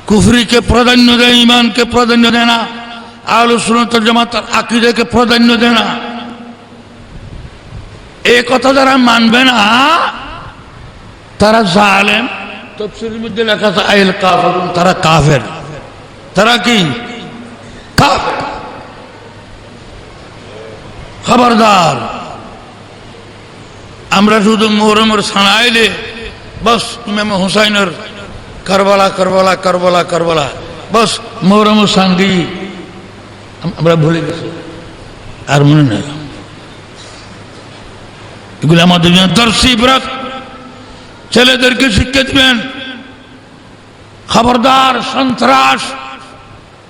কুফরিকে প্রাধান্য দেয়, ঈমানকে প্রাধান্য দেয় না, আহলে সুন্নাত ওয়াল জামাতের আকীদাকে প্রাধান্য দেয় না, এই কথা যারা মানবে না তারা জালেম। তাফসীরের মধ্যে লেখা আছে আইল কাফিরুন, তারা কাফের। তারা কি? কাফের। খবরদার, আমরা শুধু মুহররমের সানাইলে বস ইমাম হুসাইনের কারবালা কারবালা কারবালা কারবালা, বস মুহররমের সান্দি আমরা ভুলে গেছি, আর মনে নেই। এগুলো আমাদের জন্য দর্শী ইবরাত। ছেলেদেরকে শিক্ষা দিবেন, খবরদার সন্ত্রাস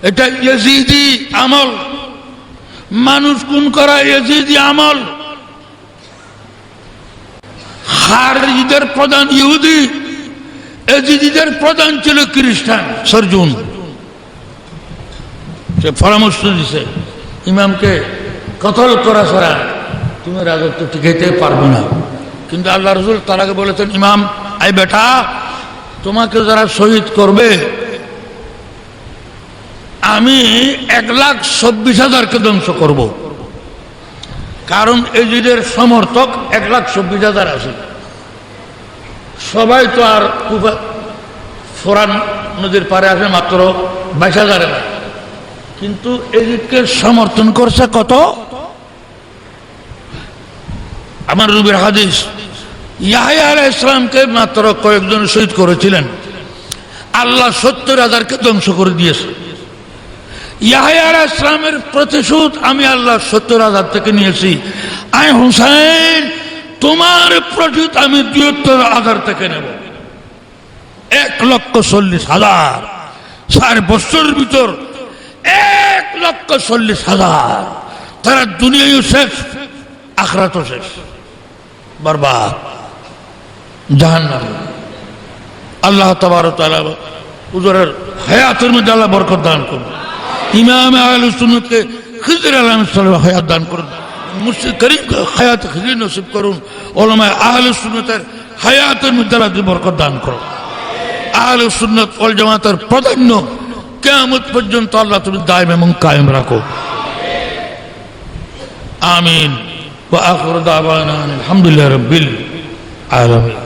এটা ইয়াজিদি আমল, মানুষ খুন করা ইয়াজিদি আমল। খারিজদের প্রধান ইহুদি, ইয়াজিদিদের প্রধান ছিল খ্রিস্টান সরজুন। সে পরামর্শ দিছে ইমামকে কতল করা ছাড়া তুমি রাজত্ব টিকাইতে পারবে না। কিন্তু আল্লাহ রসুল তার আগে বলেছেন, ইমাম আই বেটা, তোমাকে যারা শহীদ করবে আমি 1,26,000কে ধ্বংস করব। কারণ এজিদের সমর্থক 1,26,000 আছে। সবাই তো আর ফোরান নদীর পারে আসে মাত্র 22,000 না, কিন্তু এজিদকে সমর্থন করছে কত? আমার নবীর হাদিস, ইয়াহইয়া আলাইহিস সালামকে মাত্র কয়েকজন শহীদ করেছিলেন, আল্লাহ 70,000কে ধ্বংস করে দিয়েছে। ইয়াহইয়া আলাইহিস সালামের প্রতিশোধ আমি আল্লাহ 70,000 থেকে নিয়েছি। আয় হুসাইন, তোমার প্রতিশোধ আমি 72,000 থেকে নেব। 1,40,000 4 বছরের ভিতর 1,40,000। তারা দুনিয়াও শেষ, আখিরাতও শেষ, বরবাদ, জাহান্নামে। আল্লাহ তাবারক ওয়া তাআলা হুজুরের হায়াতের মধ্যে আল্লাহ বরকত দান করুন। ইমাম আহলুস সুন্নাহকে খিজর আলাইহিস সালাম হায়াত দান করুন, মুর্শিদ করিম হায়াত খিজর নসিব করুন। উলামা আহলুস সুন্নাতের হায়াতের মধ্যে আল্লাহ বরকত দান করুন। আহলুস সুন্নাত ওয়াল জামাতের প্রাধান্য কিয়ামত পর্যন্ত আল্লাহ তুমি দায়েম এবং কায়েম রাখো। আমিন। ওয়া আখিরু দাওয়ানা আলহামদুলিল্লাহি রাব্বিল আলামিন।